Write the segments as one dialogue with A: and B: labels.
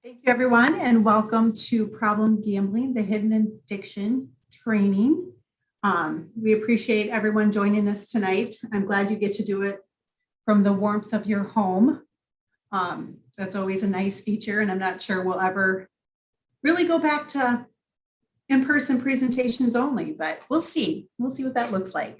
A: Thank you, everyone, and welcome to Problem Gambling, the Hidden Addiction Training. We appreciate everyone joining us tonight. I'm glad you get to do it from the warmth of your home. That's always a nice feature, and I'm not sure we'll ever really go back to in-person presentations only, but we'll see. We'll see what that looks like.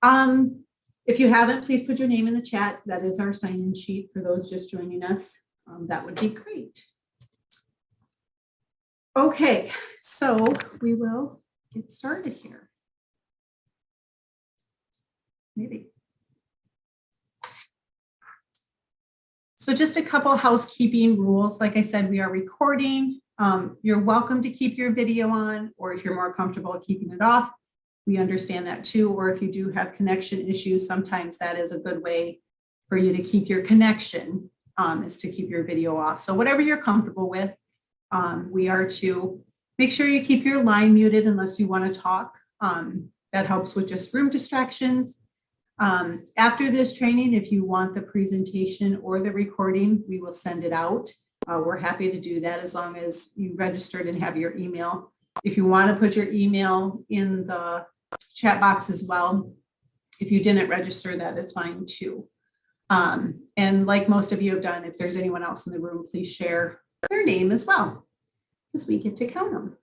A: If you haven't, please put your name in the chat. That is our sign-in sheet for those just joining us. That would be great. Okay, so we will get started here. Maybe. So just a couple housekeeping rules. Like I said, we are recording. You're welcome to keep your video on, or if you're more comfortable keeping it off, we understand that too. Or if you do have connection issues, sometimes that is a good way for you to keep your connection. Is to keep your video off. So whatever you're comfortable with, we are to make sure you keep your line muted unless you want to talk. That helps with just room distractions. After this training, if you want the presentation or the recording, we will send it out. We're happy to do that as long as you registered and have your email. If you want to put your email in the chat box as well, if you didn't register, that is fine too. And like most of you have done, if there's anyone else in the room, please share their name as well, because we get to count them.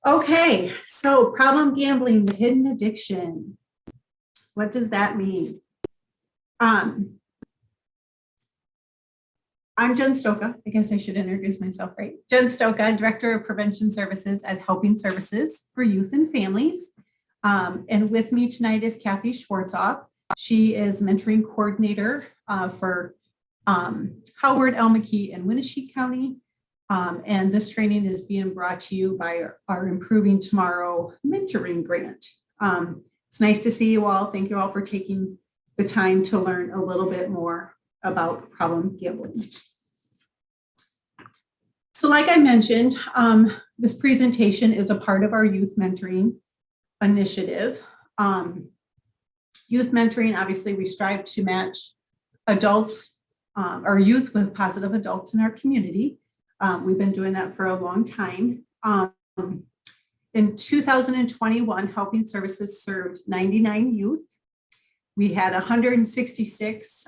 A: Okay, so problem gambling, the hidden addiction. What does that mean? I'm Jen Stoka. I guess I should introduce myself, right? Jen Stoka, Director of Prevention Services at Helping Services for Youth and Families. And with me tonight is Kathy Schwartzoff. She is mentoring coordinator for Howard, Elm-McKee, and Winneshiek County. And this training is being brought to you by our Improving Tomorrow mentoring grant. It's nice to see you all. Thank you all for taking the time to learn a little bit more about problem gambling. So like I mentioned, this presentation is a part of our youth mentoring initiative. Youth mentoring, obviously, we strive to match adults or youth with positive adults in our community. We've been doing that for a long time. In 2021, Helping Services served 99 youth. We had 166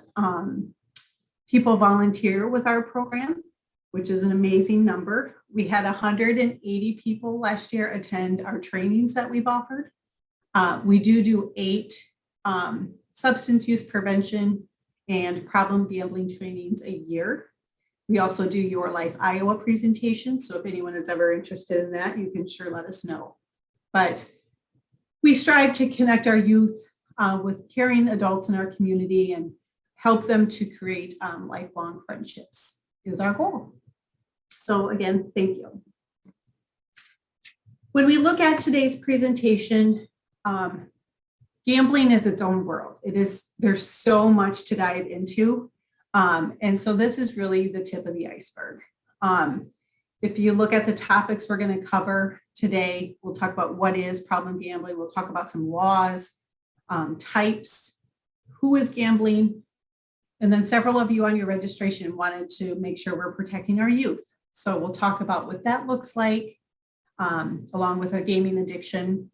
A: people volunteer with our program, which is an amazing number. We had 180 people last year attend our trainings that we've offered. We do 8 substance use prevention and problem gambling trainings a year. We also do Your Life Iowa presentation. So if anyone is ever interested in that, you can sure let us know. But we strive to connect our youth with caring adults in our community and help them to create lifelong friendships is our goal. So again, thank you. When we look at today's presentation, gambling is its own world. There's so much to dive into. And so this is really the tip of the iceberg. If you look at the topics we're going to cover today, we'll talk about what is problem gambling. We'll talk about some laws, types, who is gambling. And then several of you on your registration wanted to make sure we're protecting our youth. So we'll talk about what that looks like, along with a gaming addiction,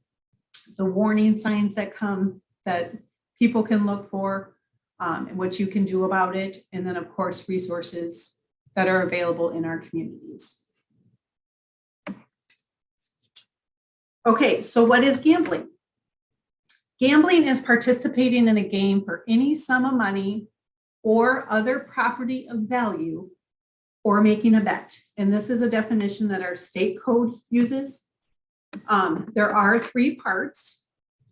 A: the warning signs that come that people can look for, and what you can do about it. And then of course, resources that are available in our communities. Okay, so what is gambling? Gambling is participating in a game for any sum of money or other property of value or making a bet. And this is a definition that our state code uses. There are 3 parts.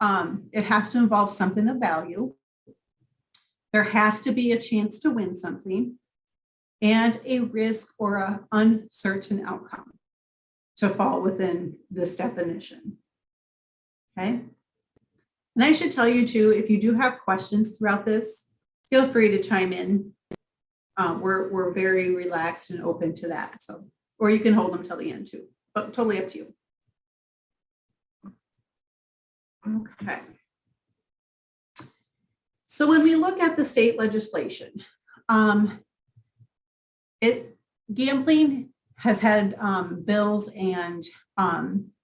A: It has to involve something of value. There has to be a chance to win something and a risk or an uncertain outcome to fall within this definition. Okay. And I should tell you too, if you do have questions throughout this, feel free to chime in. We're very relaxed and open to that. So, or you can hold them till the end too, but totally up to you. Okay. So when we look at the state legislation, Gambling has had bills and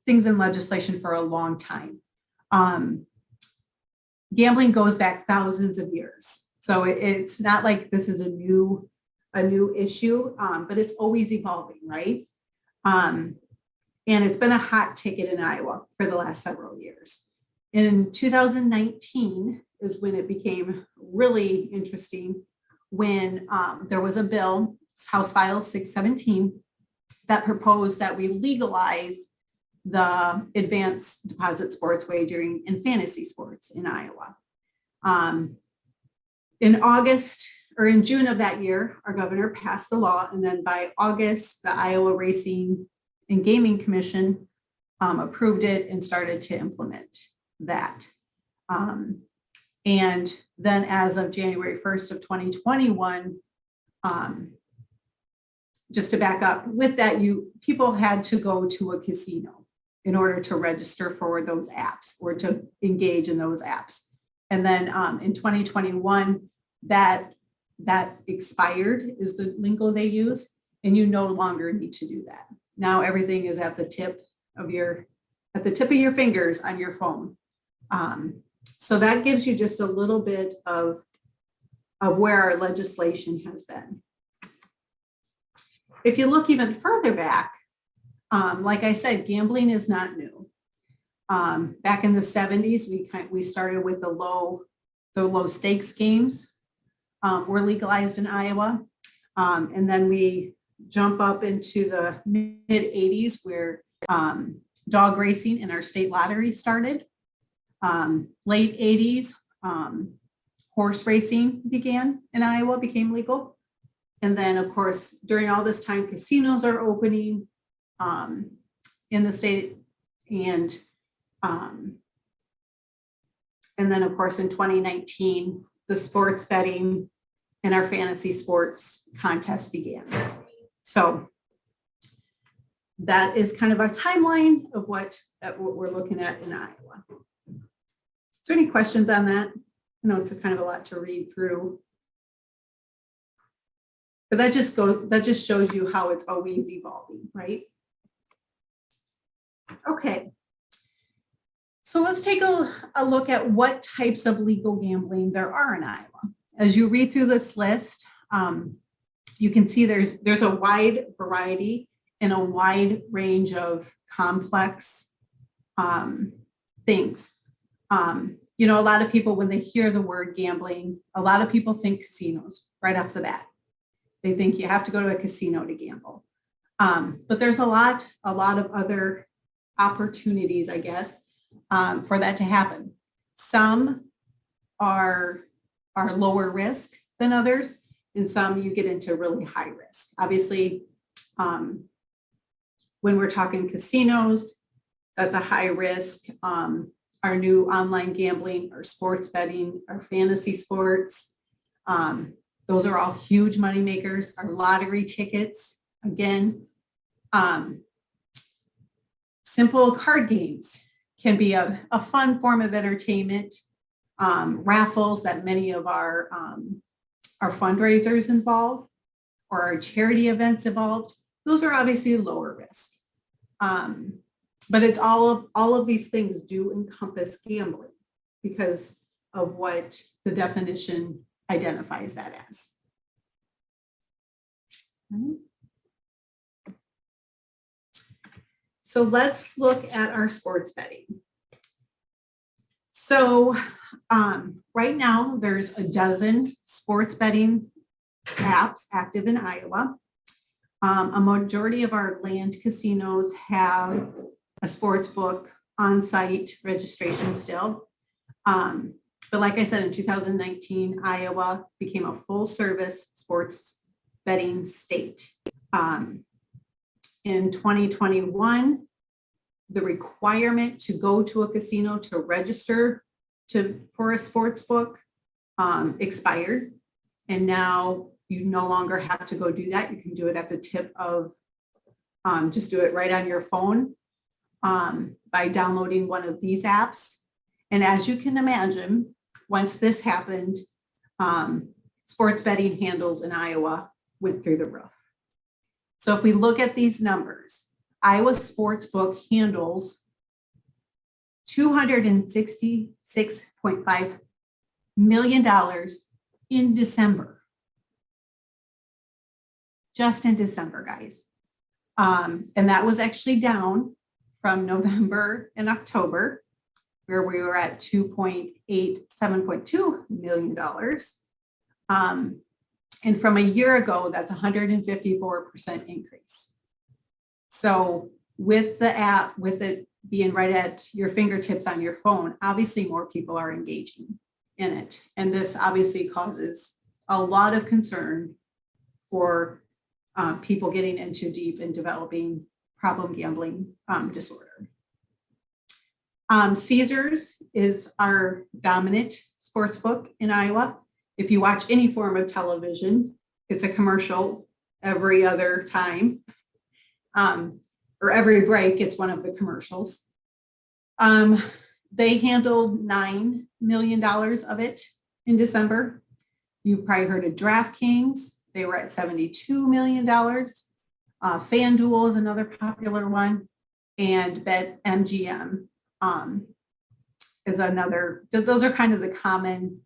A: things in legislation for a long time. Gambling goes back thousands of years. So it's not like this is a new issue, but it's always evolving, right? And it's been a hot ticket in Iowa for the last several years. In 2019 is when it became really interesting, when there was a bill, House File 617, that proposed that we legalize the advanced deposit sports wagering in fantasy sports in Iowa. In August or in June of that year, our governor passed the law, and then by August, the Iowa Racing and Gaming Commission approved it and started to implement that. And then as of January 1st of 2021, just to back up with that, people had to go to a casino in order to register for those apps or to engage in those apps. And then in 2021, that expired is the lingo they use, and you no longer need to do that. Now everything is at the tip of your fingers on your phone. So that gives you just a little bit of where our legislation has been. If you look even further back, like I said, gambling is not new. Back in the 70s, we started with the low stakes games were legalized in Iowa. And then we jump up into the mid 80s where dog racing in our state lottery started. Late 80s, horse racing began in Iowa, became legal. And then, of course, during all this time, casinos are opening in the state. And then, of course, in 2019, the sports betting and our fantasy sports contest began. So that is kind of a timeline of what we're looking at in Iowa. Is there any questions on that? I know it's kind of a lot to read through. But that just shows you how it's always evolving, right? Okay. So let's take a look at what types of legal gambling there are in Iowa. As you read through this list, you can see there's a wide variety and a wide range of complex things. You know, a lot of people, when they hear the word gambling, a lot of people think casinos right off the bat. They think you have to go to a casino to gamble. But there's a lot of other opportunities, I guess, for that to happen. Some are lower risk than others, and some you get into really high risk. Obviously, when we're talking casinos, that's a high risk. Our new online gambling, our sports betting, our fantasy sports, those are all huge money makers. Our lottery tickets, again, simple card games can be a fun form of entertainment. Raffles that many of our fundraisers involve, or our charity events involved, those are obviously lower risk. But it's all of these things do encompass gambling because of what the definition identifies that as. So let's look at our sports betting. So right now there's a dozen sports betting apps active in Iowa. A majority of our land casinos have a sports book on-site registration still. But like I said, in 2019, Iowa became a full-service sports betting state. In 2021, the requirement to go to a casino to register for a sports book expired. And now you no longer have to go do that. You can do it at the tip of, just do it right on your phone by downloading one of these apps. And as you can imagine, once this happened, sports betting handles in Iowa went through the roof. So if we look at these numbers, Iowa Sportsbook handles $266.5 million in December. Just in December, guys. And that was actually down from November and October, where we were at $7.2 million. And from a year ago, that's 154% increase. So with the app, with it being right at your fingertips on your phone, obviously more people are engaging in it. And this obviously causes a lot of concern for people getting into deep and developing problem gambling disorder. Caesars is our dominant sports book in Iowa. If you watch any form of television, it's a commercial every other time, or every break, it's one of the commercials. They handled $9 million of it in December. You've probably heard of DraftKings. They were at $72 million. FanDuel is another popular one. And BetMGM is another. Those are kind of the common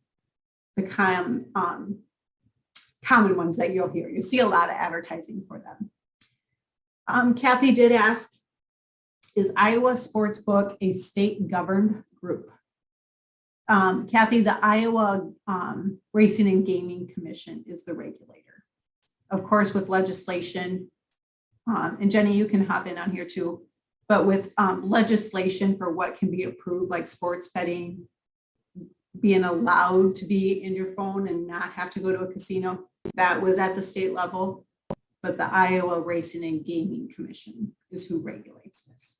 A: ones that you'll hear. You see a lot of advertising for them. Kathy did ask, is Iowa Sportsbook a state governed group? Kathy, the Iowa Racing and Gaming Commission is the regulator. Of course, with legislation, and Jenny, you can hop in on here too, but with legislation for what can be approved, like sports betting, being allowed to be in your phone and not have to go to a casino, that was at the state level. But the Iowa Racing and Gaming Commission is who regulates this.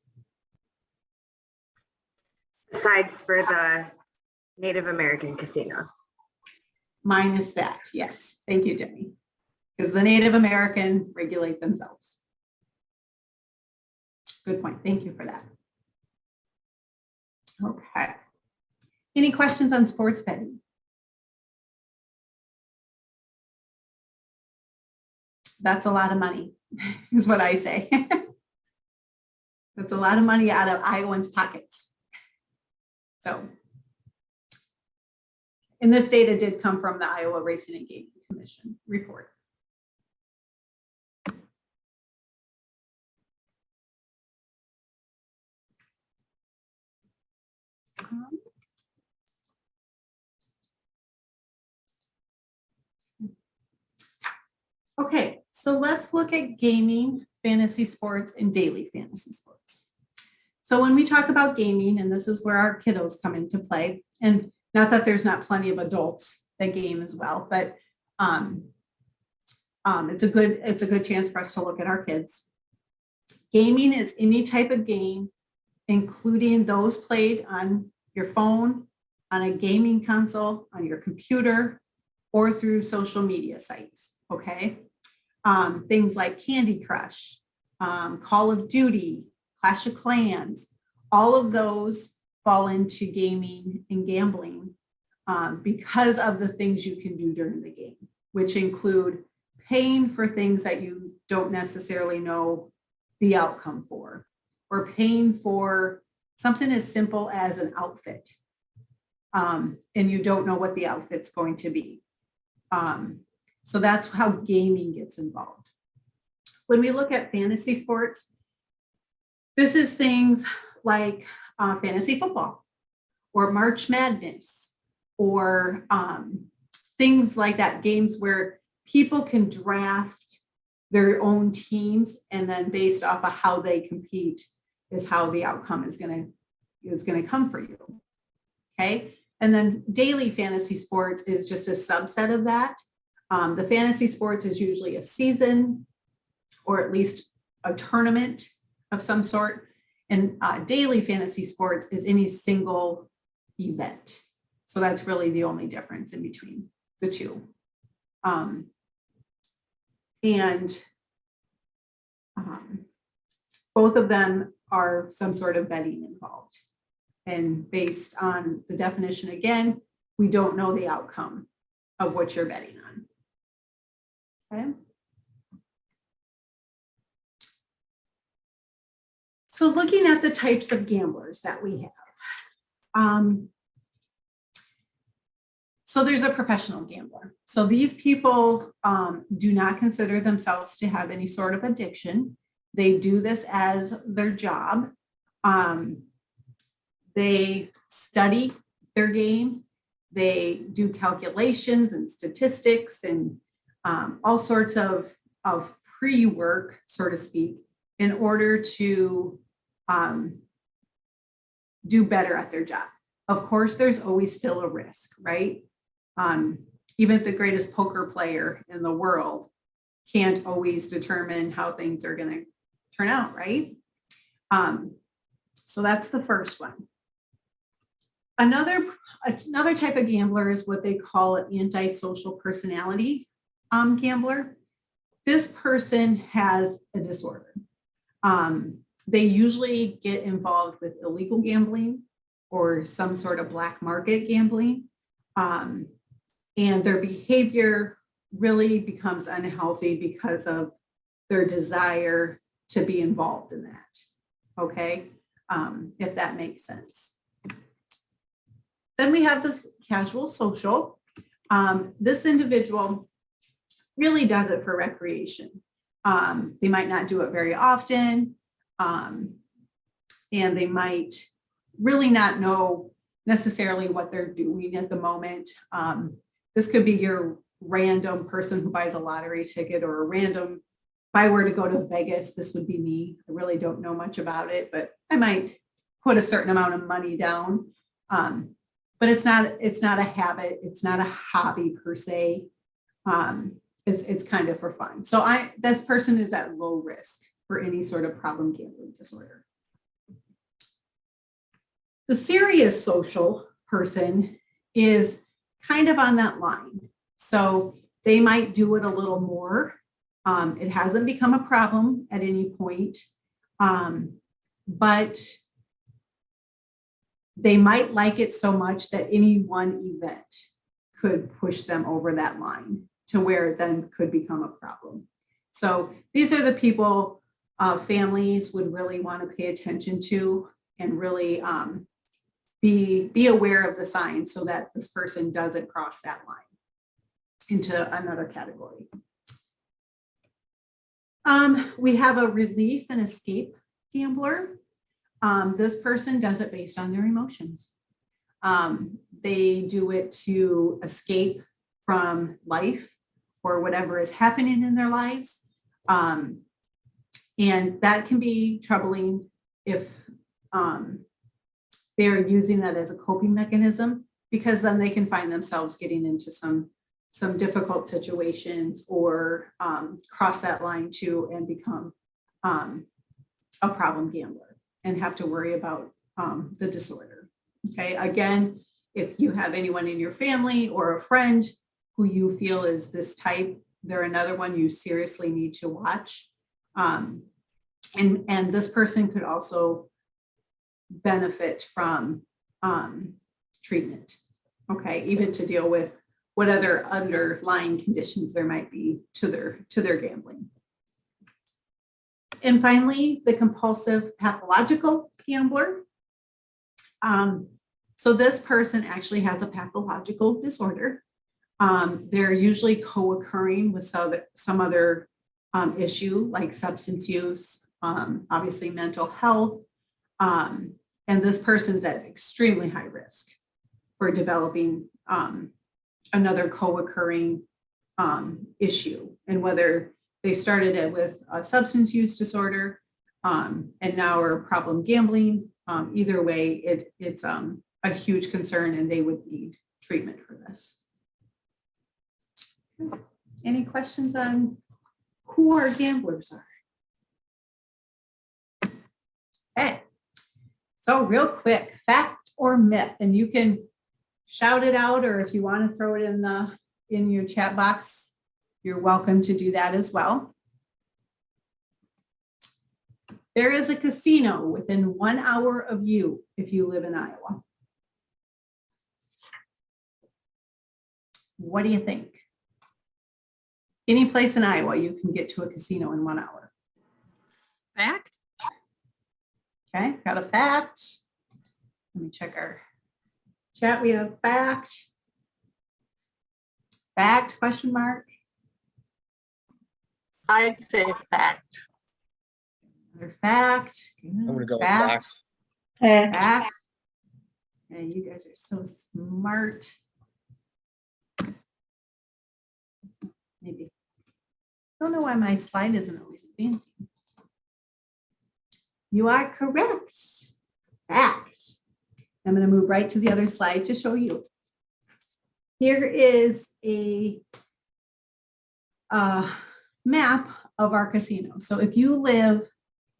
B: Besides for the Native American casinos.
A: Minus that, yes. Thank you, Jenny. Because the Native American regulate themselves. Good point. Thank you for that. Okay. Any questions on sports betting? That's a lot of money, is what I say. That's a lot of money out of Iowans' pockets. So, and this data did come from the Iowa Racing and Gaming Commission report. Okay, so let's look at gaming, fantasy sports, and daily fantasy sports. So when we talk about gaming, and this is where our kiddos come into play, and not that there's not plenty of adults that game as well, but it's a good chance for us to look at our kids. Gaming is any type of game, including those played on your phone, on a gaming console, on your computer, or through social media sites, okay? Things like Candy Crush, Call of Duty, Clash of Clans, all of those fall into gaming and gambling because of the things you can do during the game, which include paying for things that you don't necessarily know the outcome for, or paying for something as simple as an outfit, and you don't know what the outfit's going to be. So that's how gaming gets involved. When we look at fantasy sports, this is things like fantasy football or March Madness or things like that, games where people can draft their own teams, and then based off of how they compete is how the outcome is going to come for you. Okay. And then daily fantasy sports is just a subset of that. The fantasy sports is usually a season or at least a tournament of some sort. And daily fantasy sports is any single event. So that's really the only difference in between the two. Both of them are some sort of betting involved. And based on the definition, again, we don't know the outcome of what you're betting on. Okay. So looking at the types of gamblers that we have. So there's a professional gambler. So these people do not consider themselves to have any sort of addiction. They do this as their job. They study their game. They do calculations and statistics and all sorts of pre-work, so to speak, in order to do better at their job. Of course, there's always still a risk, right? Even the greatest poker player in the world can't always determine how things are going to turn out, right? So that's the first one. Another type of gambler is what they call an antisocial personality gambler. This person has a disorder. They usually get involved with illegal gambling or some sort of black market gambling. And their behavior really becomes unhealthy because of their desire to be involved in that. Okay, if that makes sense. Then we have this casual social. This individual really does it for recreation. They might not do it very often, and they might really not know necessarily what they're doing at the moment. This could be your random person who buys a lottery ticket, or a random, if I were to go to Vegas, this would be me. I really don't know much about it, but I might put a certain amount of money down. But it's not a habit. It's not a hobby per se. It's kind of for fun. So this person is at low risk for any sort of problem gambling disorder. The serious social person is kind of on that line. So they might do it a little more. It hasn't become a problem at any point, but they might like it so much that any one event could push them over that line to where it then could become a problem. So these are the people families would really want to pay attention to and really be aware of the signs so that this person doesn't cross that line into another category. We have a relief and escape gambler. This person does it based on their emotions. They do it to escape from life or whatever is happening in their lives. And that can be troubling if they're using that as a coping mechanism, because then they can find themselves getting into some difficult situations or cross that line too and become a problem gambler and have to worry about the disorder. Okay, again, if you have anyone in your family or a friend who you feel is this type, they're another one you seriously need to watch. And this person could also benefit from treatment, okay, even to deal with what other underlying conditions there might be to their gambling. And finally, the compulsive pathological gambler. So this person actually has a pathological disorder. They're usually co-occurring with some other issue like substance use, obviously mental health. And this person's at extremely high risk for developing another co-occurring issue. And whether they started it with a substance use disorder and now are problem gambling, either way, it's a huge concern and they would need treatment for this. Any questions on who our gamblers are? Okay, so real quick, fact or myth, and you can shout it out, or if you want to throw it in your chat box, you're welcome to do that as well. There is a casino within 1 hour of you if you live in Iowa. What do you think? Any place in Iowa, you can get to a casino in 1 hour.
C: Fact?
A: Okay, got a fact. Let me check our chat. We have fact. Fact, question mark.
D: I'd say fact.
A: Another fact.
E: I'm gonna go with
A: Fact.
E: fact.
A: Fact. Yeah, you guys are so smart. Maybe. Don't know why my slide isn't always advancing. You are correct. Fact. I'm going to move right to the other slide to show you. Here is a map of our casino. So if you live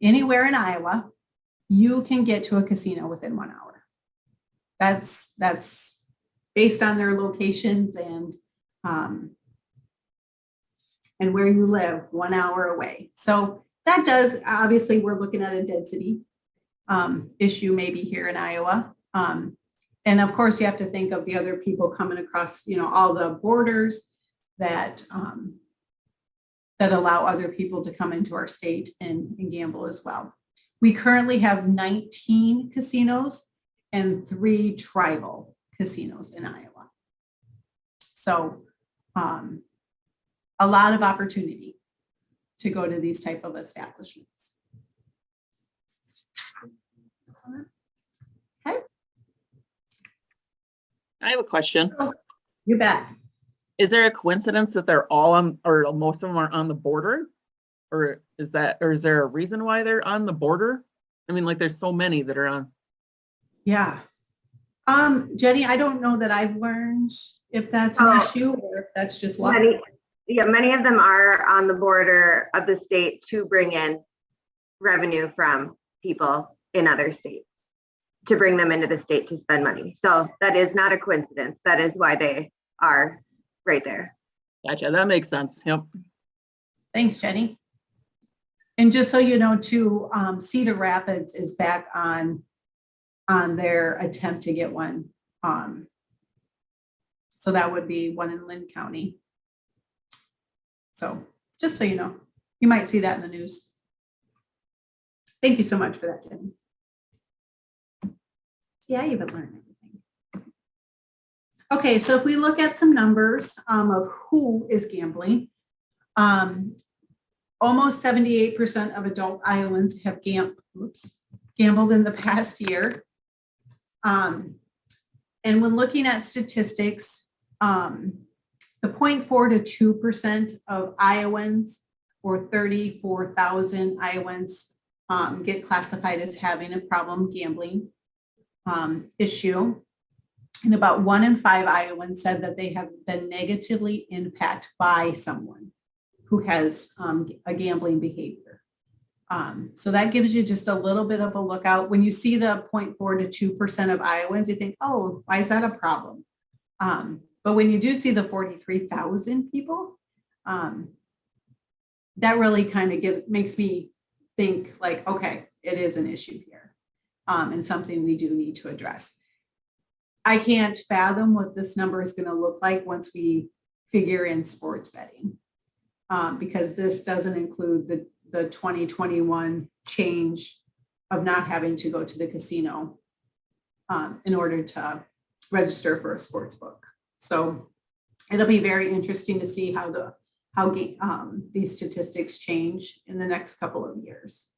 A: anywhere in Iowa, you can get to a casino within 1 hour. That's based on their locations and where you live 1 hour away. So that does, obviously, we're looking at a density issue maybe here in Iowa. And of course, you have to think of the other people coming across, all the borders that that allow other people to come into our state and gamble as well. We currently have 19 casinos and 3 tribal casinos in Iowa. So a lot of opportunity to go to these type of establishments. Okay.
D: I have a question.
A: You bet.
D: Is there a coincidence that they're all on, or most of them are on the border? Or is there a reason why they're on the border? I mean, like there's so many that are on.
A: Yeah. Jenny, I don't know that I've learned if that's an issue or if that's just luck.
B: Many of them are on the border of the state to bring in revenue from people in other states, to bring them into the state to spend money. So that is not a coincidence. That is why they are right there.
D: Gotcha, that makes sense. Yep.
A: Thanks, Jenny. And just so you know, too, Cedar Rapids is back on their attempt to get one. So that would be one in Lynn County. So just so you know, you might see that in the news. Thank you so much for that, Jenny. See, I even learned everything. Okay, so if we look at some numbers of who is gambling, almost 78% of adult Iowans have gambled in the past year. And when looking at statistics, the 0.4 to 2% of Iowans, or 34,000 Iowans, get classified as having a problem gambling issue. And about 1 in 5 Iowans said that they have been negatively impacted by someone who has a gambling behavior. So that gives you just a little bit of a lookout. When you see the 0.4 to 2% of Iowans, you think, oh, why is that a problem? But when you do see the 43,000 people, that really kind of makes me think like, okay, it is an issue here, and something we do need to address. I can't fathom what this number is going to look like once we figure in sports betting, because this doesn't include the 2021 change of not having to go to the casino in order to register for a sports book. So it'll be very interesting to see how these statistics change in the next couple of years.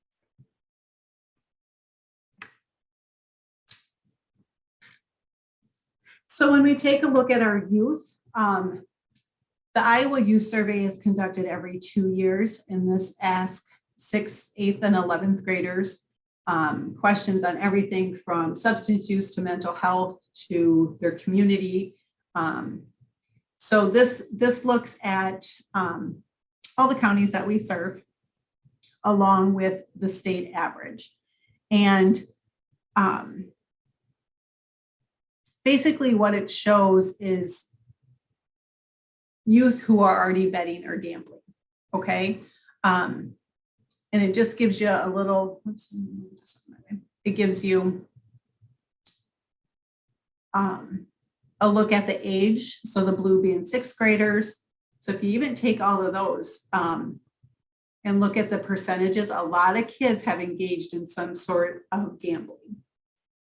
A: So when we take a look at our youth, the Iowa Youth Survey is conducted every 2 years, and this asks 6th, 8th, and 11th graders questions on everything from substance use to mental health to their community. So this looks at all the counties that we serve, along with the state average. And basically what it shows is youth who are already betting or gambling, okay? And it just gives you a little, it gives you a look at the age, so the blue being 6th graders. So if you even take all of those and look at the percentages, a lot of kids have engaged in some sort of gambling.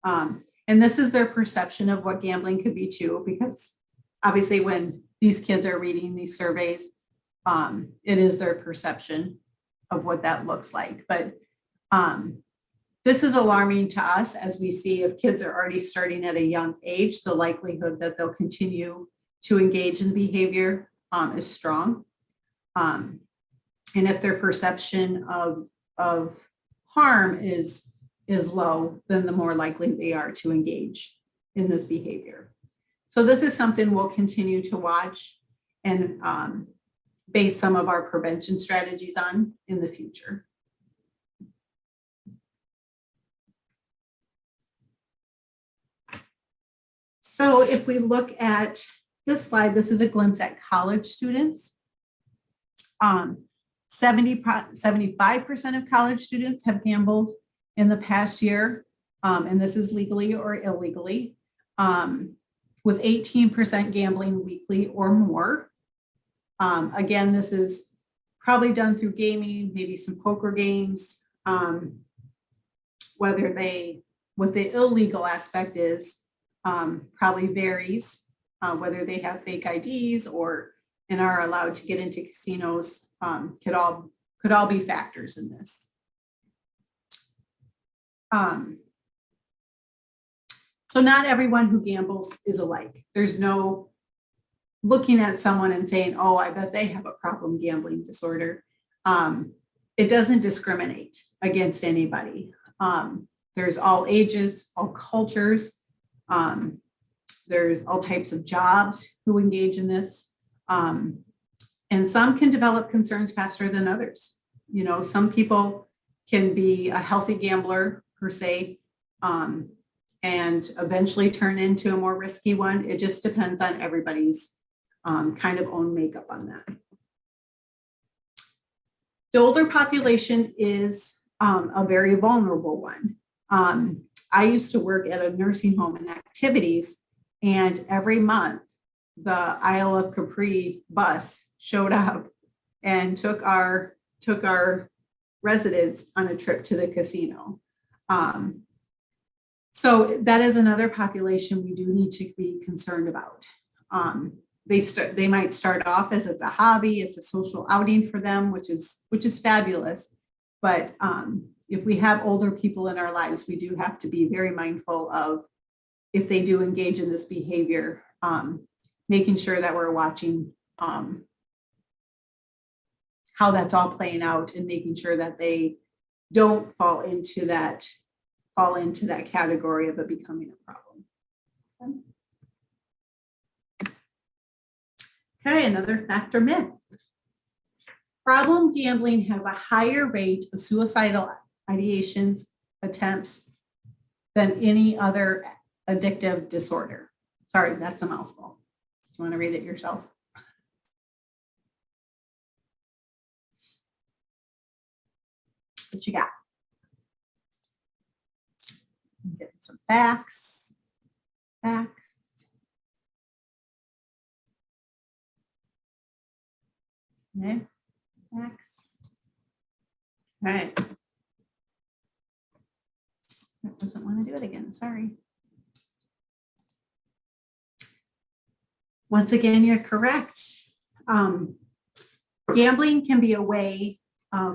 A: And this is their perception of what gambling could be too, because obviously when these kids are reading these surveys, it is their perception of what that looks like. But this is alarming to us as we see if kids are already starting at a young age, the likelihood that they'll continue to engage in behavior is strong. And if their perception of harm is low, then the more likely they are to engage in this behavior. So this is something we'll continue to watch and base some of our prevention strategies on in the future. So if we look at this slide, this is a glimpse at college students. 75% of college students have gambled in the past year, and this is legally or illegally, with 18% gambling weekly or more. Again, this is probably done through gaming, maybe some poker games. What the illegal aspect is probably varies, whether they have fake IDs and are allowed to get into casinos, could all be factors in this. So not everyone who gambles is alike. There's no looking at someone and saying, oh, I bet they have a problem gambling disorder. It doesn't discriminate against anybody. There's all ages, all cultures. There's all types of jobs who engage in this. And some can develop concerns faster than others. You know, some people can be a healthy gambler per se, and eventually turn into a more risky one. It just depends on everybody's kind of own makeup on that. The older population is a very vulnerable one. I used to work at a nursing home and activities, and every month the Isle of Capri bus showed up and took our residents on a trip to the casino. So that is another population we do need to be concerned about. They might start off as a hobby, it's a social outing for them, which is fabulous. But if we have older people in our lives, we do have to be very mindful of if they do engage in this behavior, making sure that we're watching how that's all playing out and making sure that they don't fall into that category of it becoming a problem. Okay, another factor myth. Problem gambling has a higher rate of suicidal ideations, attempts than any other addictive disorder. Sorry, that's a mouthful. Do you want to read it yourself? What you got? Get some facts. Okay. Facts. All right. That doesn't want to do it again. Sorry. Once again, you're correct. Gambling can be a way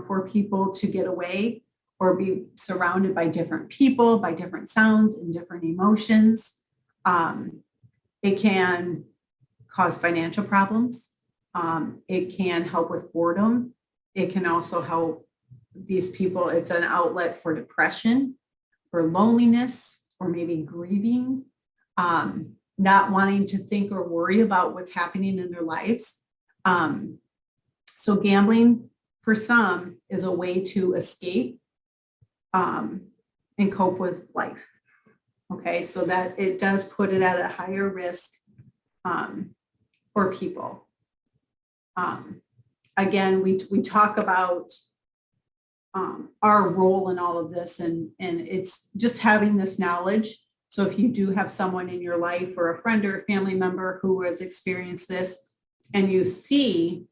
A: for people to get away or be surrounded by different people, by different sounds and different emotions. It can cause financial problems. It can help with boredom. It can also help these people. It's an outlet for depression, for loneliness, or maybe grieving, not wanting to think or worry about what's happening in their lives. So gambling for some is a way to escape and cope with life. Okay, so that it does put it at a higher risk for people. Again, we talk about our role in all of this, and it's just having this knowledge So if you do have someone in your life or a friend or a family member who has experienced this, and you see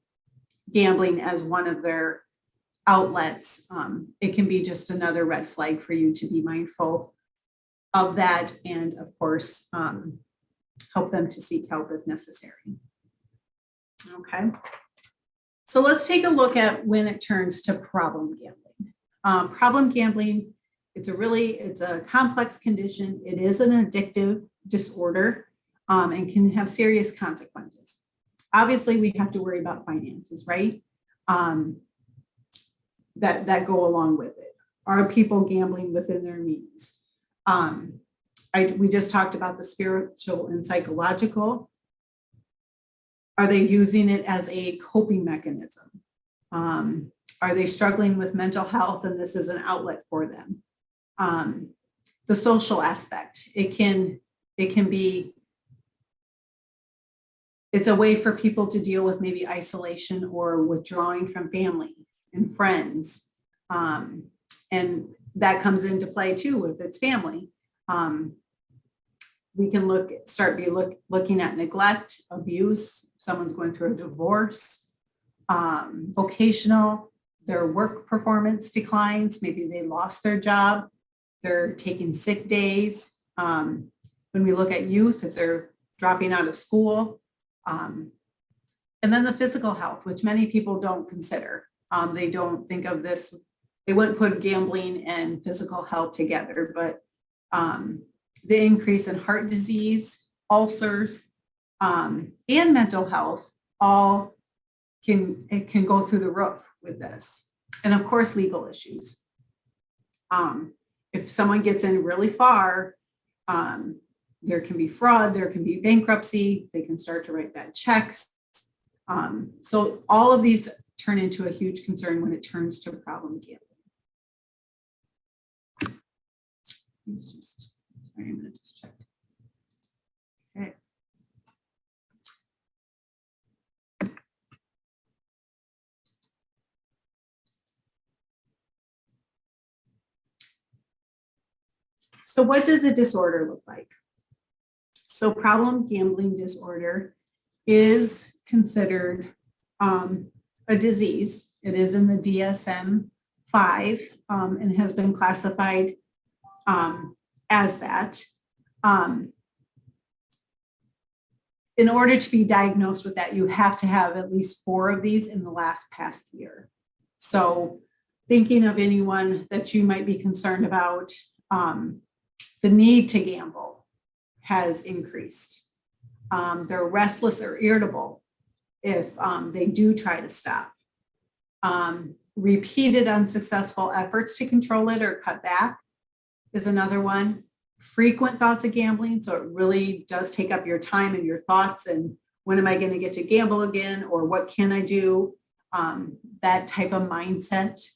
A: gambling as one of their outlets, it can be just another red flag for you to be mindful of that, and of course, help them to seek help if necessary. Okay. So let's take a look at when it turns to problem gambling. Problem gambling, it's a complex condition. It is an addictive disorder, and can have serious consequences. Obviously, we have to worry about finances, right? That go along with it. Are people gambling within their means? We just talked about the spiritual and psychological. Are they using it as a coping mechanism? Are they struggling with mental health and this is an outlet for them? The social aspect, it can be, it's a way for people to deal with maybe isolation or withdrawing from family and friends. And that comes into play too if it's family. We can looking at neglect, abuse, someone's going through a divorce, vocational, their work performance declines, maybe they lost their job, they're taking sick days. When we look at youth, if they're dropping out of school, and then the physical health, which many people don't consider. They don't think of this, they wouldn't put gambling and physical health together, but the increase in heart disease, ulcers, and mental health, all it can go through the roof with this. And of course, legal issues. If someone gets in really far, there can be fraud, there can be bankruptcy, they can start to write bad checks. So all of these turn into a huge concern when it turns to problem gambling. Sorry, I'm gonna just check. Okay. So what does a disorder look like? So problem gambling disorder is considered a disease. It is in the DSM-5 and has been classified as that. In order to be diagnosed with that, you have to have at least 4 of these in the past year. So thinking of anyone that you might be concerned about, the need to gamble has increased. They're restless or irritable if they do try to stop. Repeated unsuccessful efforts to control it or cut back is another one. Frequent thoughts of gambling. So it really does take up your time and your thoughts. And when am I going to get to gamble again? Or what can I do? That type of mindset.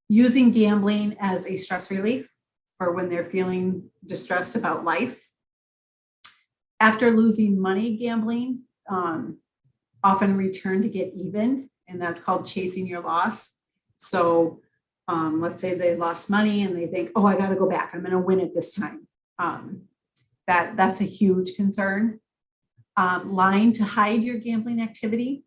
A: Using gambling as a stress relief or when they're feeling distressed about life. After losing money gambling, often return to get even, and that's called chasing your loss. So let's say they lost money and they think, oh, I got to go back. I'm going to win it this time. That's a huge concern. Lying to hide your gambling activity.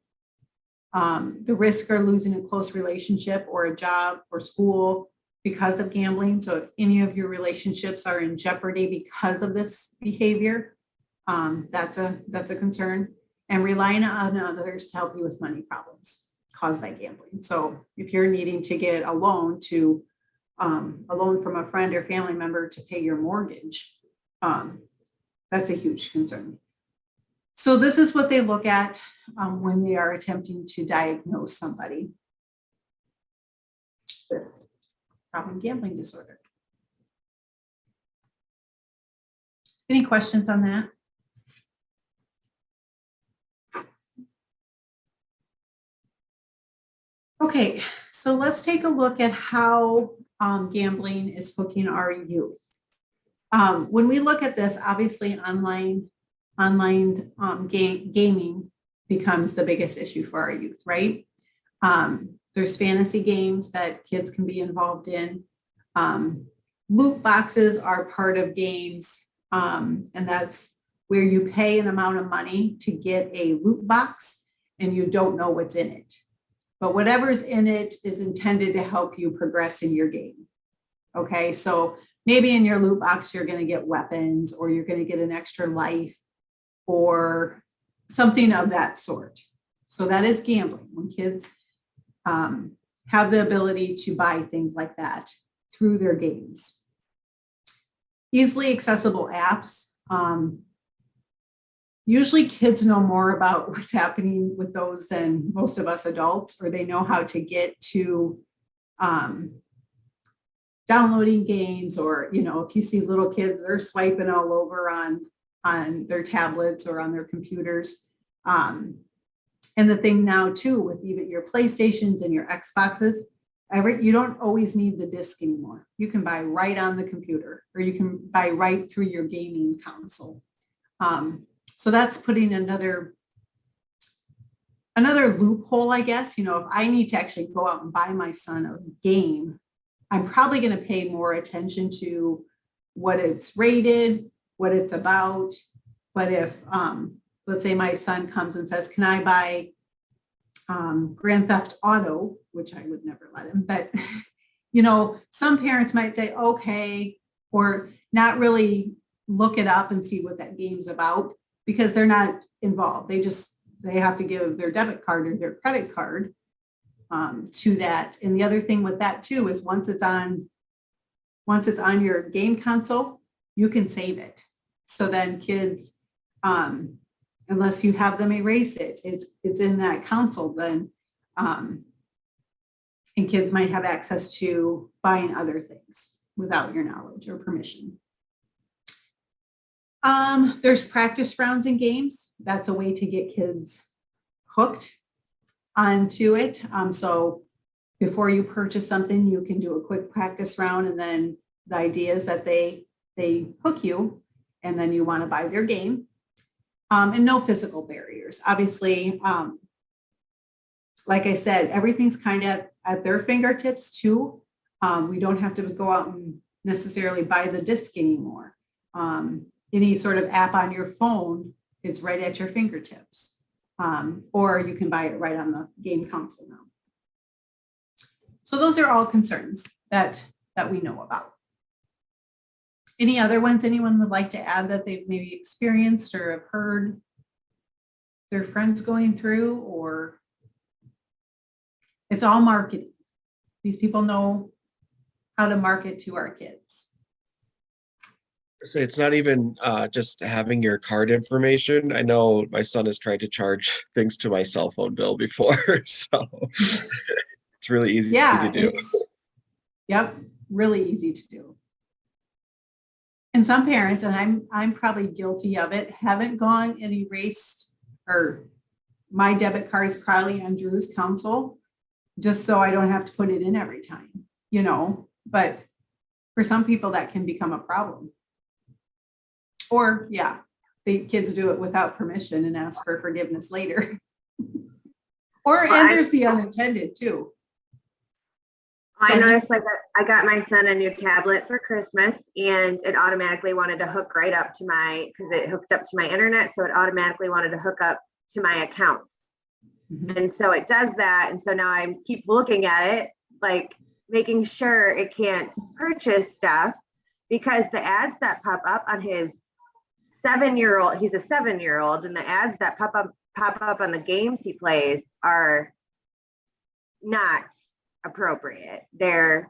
A: The risk of losing a close relationship or a job or school because of gambling. So if any of your relationships are in jeopardy because of this behavior, that's a concern. And relying on others to help you with money problems caused by gambling. So if you're needing to get a loan from a friend or family member to pay your mortgage, that's a huge concern. So this is what they look at when they are attempting to diagnose somebody with problem gambling disorder. Any questions on that? Okay, so let's take a look at how gambling is hooking our youth. When we look at this, obviously online gaming becomes the biggest issue for our youth, right? There's fantasy games that kids can be involved in. loot boxes are part of games. And that's where you pay an amount of money to get a loot box and you don't know what's in it. But whatever's in it is intended to help you progress in your game. Okay, so maybe in your loot box, you're going to get weapons, or you're going to get an extra life, or something of that sort. So that is gambling, when kids have the ability to buy things like that through their games. Easily accessible apps. Usually kids know more about what's happening with those than most of us adults, or they know how to get to downloading games, or, you know, if you see little kids, they're swiping all over on their tablets or on their computers. And the thing now too, with even your PlayStations and your Xboxes, you don't always need the disc anymore. You can buy right on the computer, or you can buy right through your gaming console. So that's putting another loophole, I guess. You know, if I need to actually go out and buy my son a game, I'm probably going to pay more attention to what it's rated, what it's about. But if, let's say my son comes and says, can I buy Grand Theft Auto, which I would never let him, but you know, some parents might say, okay, or not really look it up and see what that game's about, because they're not involved. They have to give their debit card or their credit card to that. And the other thing with that too is once it's on your game console, you can save it. So then kids, unless you have them erase it, it's in that console then, and kids might have access to buying other things without your knowledge or permission. There's practice rounds in games. That's a way to get kids hooked onto it. So before you purchase something, you can do a quick practice round, and then the idea is that they hook you, and then you want to buy their game. And no physical barriers. Obviously, like I said, everything's kind of at their fingertips too. We don't have to go out and necessarily buy the disc anymore. Any sort of app on your phone, it's right at your fingertips. Or you can buy it right on the game console now. So those are all concerns that we know about. Any other ones anyone would like to add that they've maybe experienced or have heard their friends going through? Or it's all marketing. These people know how to market to our kids.
E: So it's not even just having your card information. I know my son has tried to charge things to my cell phone bill before, so it's really easy to do.
A: Yep, really easy to do. And some parents, and I'm probably guilty of it, haven't gone and erased, or my debit card is probably on Drew's console, just so I don't have to put it in every time, you know. But for some people that can become a problem. Or yeah, the kids do it without permission and ask for forgiveness later. And there's the unintended too.
B: I noticed, like, I got my son a new tablet for Christmas, and it automatically wanted to hook right up to because it hooked up to my internet, so it automatically wanted to hook up to my accounts. Mm-hmm. And so it does that, and so now I keep looking at it, like making sure it can't purchase stuff, because the ads that pop up on his 7-year-old, he's a 7-year-old, and the ads that pop up on the games he plays are not appropriate. They're,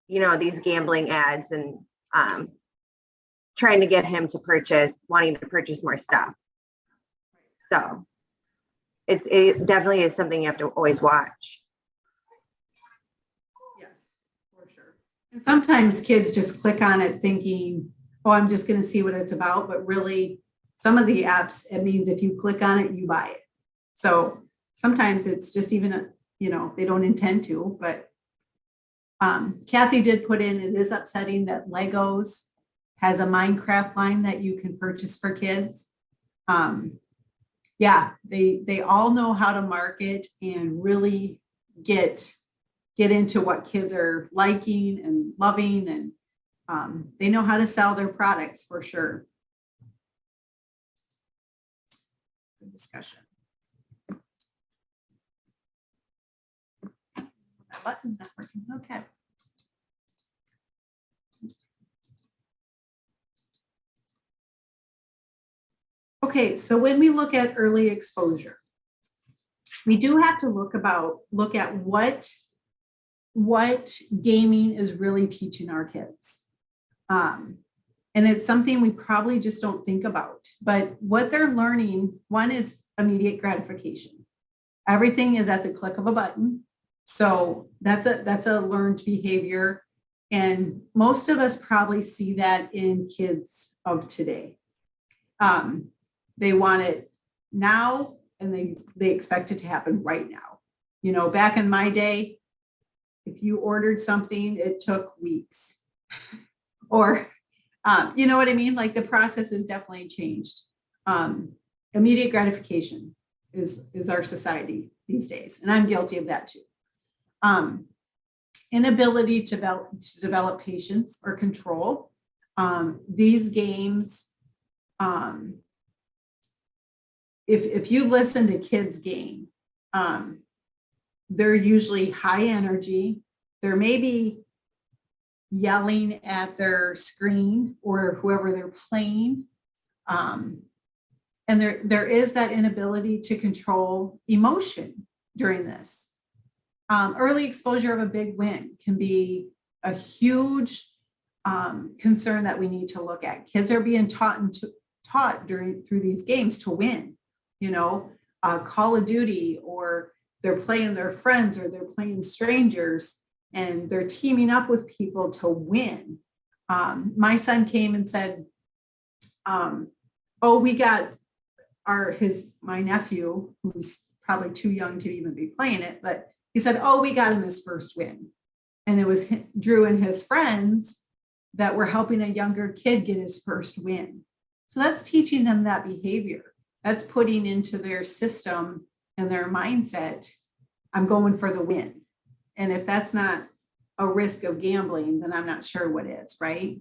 B: you know, these gambling ads, and trying to get him to wanting to purchase more stuff. So it definitely is something you have to always watch.
A: Yes, for sure. And sometimes kids just click on it thinking, oh, I'm just going to see what it's about. But really, some of the apps, it means if you click on it, you buy it. So sometimes it's just even they don't intend to, but Kathy did put in, it is upsetting that Legos has a Minecraft line that you can purchase for kids. Yeah, they all know how to market and really get into what kids are liking and loving. And They know how to sell their products for sure. Good discussion. My button's not working. Okay. Okay, so when we look at early exposure, we do have to look at what gaming is really teaching our kids. And it's something we probably just don't think about, but what they're learning, one is immediate gratification. Everything is at the click of a button. So that's a learned behavior. And most of us probably see that in kids of today. They want it now, and they expect it to happen right now. You know, back in my day, if you ordered something, it took weeks. Or, you know what I mean? Like the process has definitely changed. Immediate gratification is our society these days, and I'm guilty of that too. Inability to develop patience or control. These games, if you listen to kids game, they're usually high energy. They're maybe yelling at their screen or whoever they're playing. And there is that inability to control emotion during this. Early exposure of a big win can be a huge concern that we need to look at. Kids are being taught through these games to win. You know, Call of Duty, or they're playing their friends, or they're playing strangers, and they're teaming up with people to win. My son came and said, oh, we got my nephew, who's probably too young to even be playing it, but he said, oh, we got him his first win. And it was Drew and his friends that were helping a younger kid get his first win. So that's teaching them that behavior. That's putting into their system and their mindset, I'm going for the win. And if that's not a risk of gambling, then I'm not sure what is, right?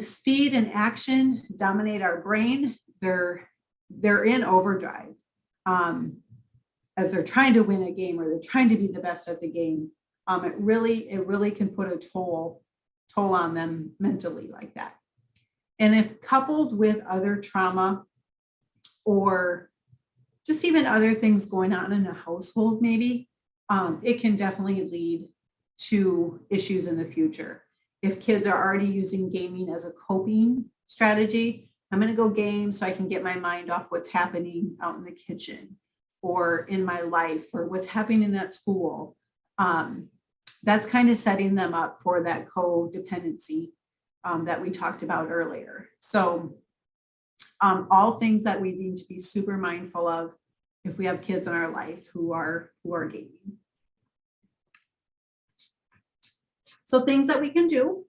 A: Speed and action dominate our brain. They're in overdrive as they're trying to win a game, or they're trying to be the best at the game. It really can put a toll on them mentally like that. And if coupled with other trauma, or just even other things going on in a household, maybe, it can definitely lead to issues in the future. If kids are already using gaming as a coping strategy, I'm going to go game so I can get my mind off what's happening out in the kitchen or in my life or what's happening at school. That's kind of setting them up for that codependency that we talked about earlier. So all things that we need to be super mindful of if we have kids in our life who are gaming. So things that we can do,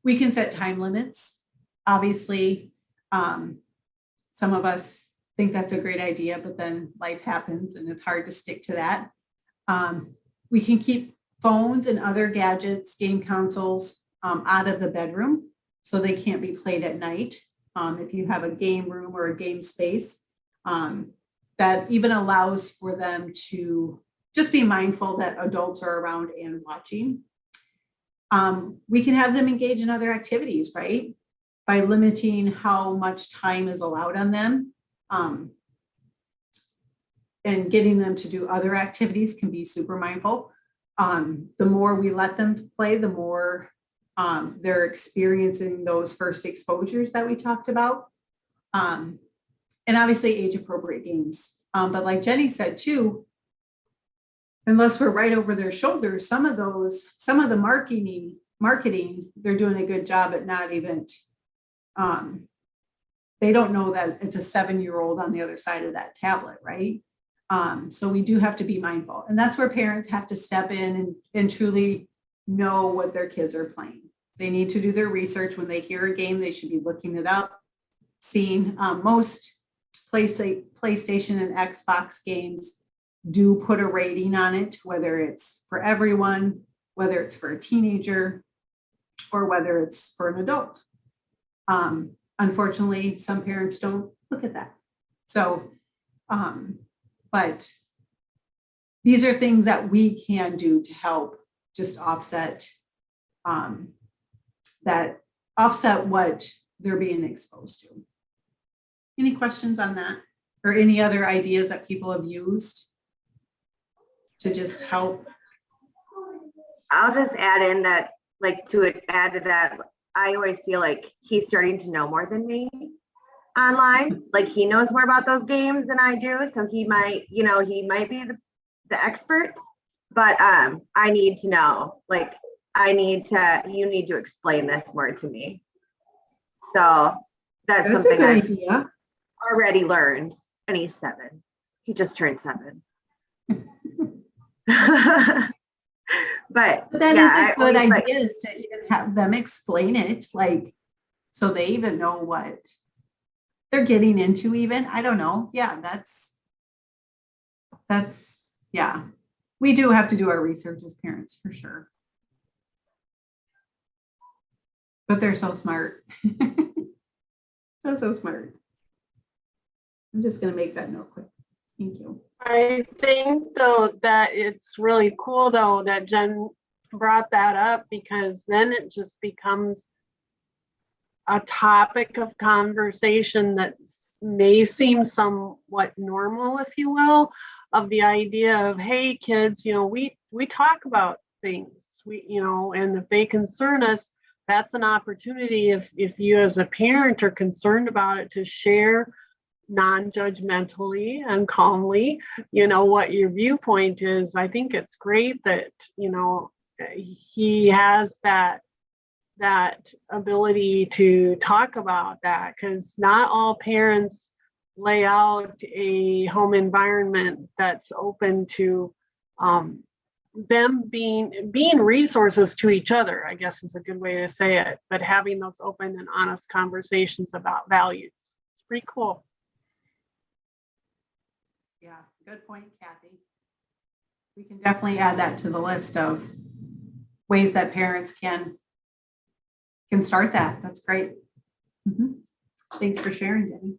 A: we can set time limits. Obviously, some of us think that's a great idea, but then life happens and it's hard to stick to that. We can keep phones and other gadgets, game consoles out of the bedroom so they can't be played at night. If you have a game room or a game space, that even allows for them to just be mindful that adults are around and watching. We can have them engage in other activities, right? By limiting how much time is allowed on them. And getting them to do other activities can be super mindful. The more we let them play, the more they're experiencing those first exposures that we talked about. And obviously age appropriate games. But like Jenny said too, unless we're right over their shoulders, some of the marketing, they're doing a good job at not even, they don't know that it's a 7-year-old on the other side of that tablet, right? So we do have to be mindful. And that's where parents have to step in and truly know what their kids are playing. They need to do their research. When they hear a game, they should be looking it up, seeing most PlayStation and Xbox games do put a rating on it, whether it's for everyone, whether it's for a teenager. or whether it's for an adult. Unfortunately, some parents don't look at that. So, but these are things that we can do to help just offset what they're being exposed to. Any questions on that? Or any other ideas that people have used to just help?
B: I'll just add in that, like, add to that, I always feel like he's starting to know more than me online. Like, he knows more about those games than I do. So he might be the expert, but I need to know, like, you need to explain this more to me. So that's
A: That's a
B: something
A: good
B: I've
A: idea.
B: already learned. And he's 7. He just turned 7. But
A: But that
B: yeah,
A: is a good
B: I always
A: idea, is to even have them explain it, like, so they even know what they're getting into even. I don't know. Yeah, yeah. We do have to do our research as parents for sure. But they're so smart. So smart. I'm just gonna make that note quick. Thank you.
F: I think though that it's really cool though that Jen brought that up, because then it just becomes a topic of conversation that may seem somewhat normal, if you will, of the idea of, hey kids, we talk about things, and if they concern us, that's an opportunity, if you as a parent are concerned about it, to share non-judgmentally and calmly, what your viewpoint is. I think it's great that, he has that ability to talk about that, because not all parents lay out a home environment that's open to them being resources to each other, I guess is a good way to say it, but having those open and honest conversations about values. It's pretty cool.
A: Yeah, good point, Kathy. We can definitely add that to the list of ways that parents can start that. That's great. Thanks for sharing, Jenny.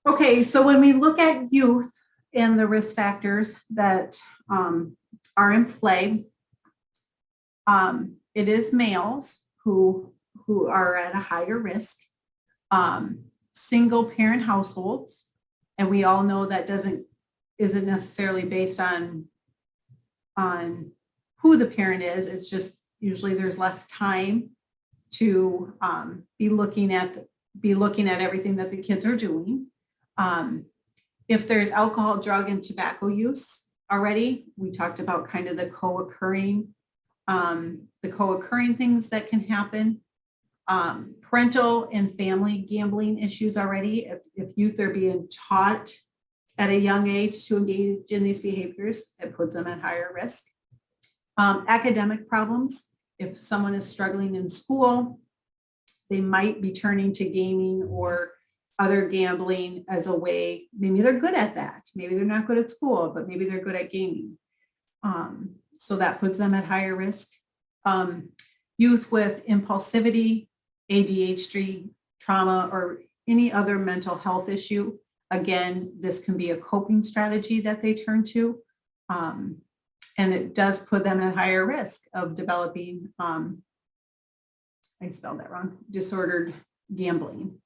A: Okay, so when we look at youth and the risk factors that are in play, it is males who are at a higher risk. Single parent households, and we all know that isn't necessarily based on who the parent is. It's just usually there's less time to be looking at everything that the kids are doing. If there's alcohol, drug, and tobacco use already, we talked about kind of the co-occurring things that can happen. Parental and family gambling issues already. If youth are being taught at a young age to engage in these behaviors, it puts them at higher risk. Academic problems. If someone is struggling in school, they might be turning to gaming or other gambling as a way. Maybe they're good at that. Maybe they're not good at school, but maybe they're good at gaming. So that puts them at higher risk. Youth with impulsivity, ADHD, trauma, or any other mental health issue. Again, this can be a coping strategy that they turn to. And it does put them at higher risk of developing, I spelled that wrong, disordered gambling.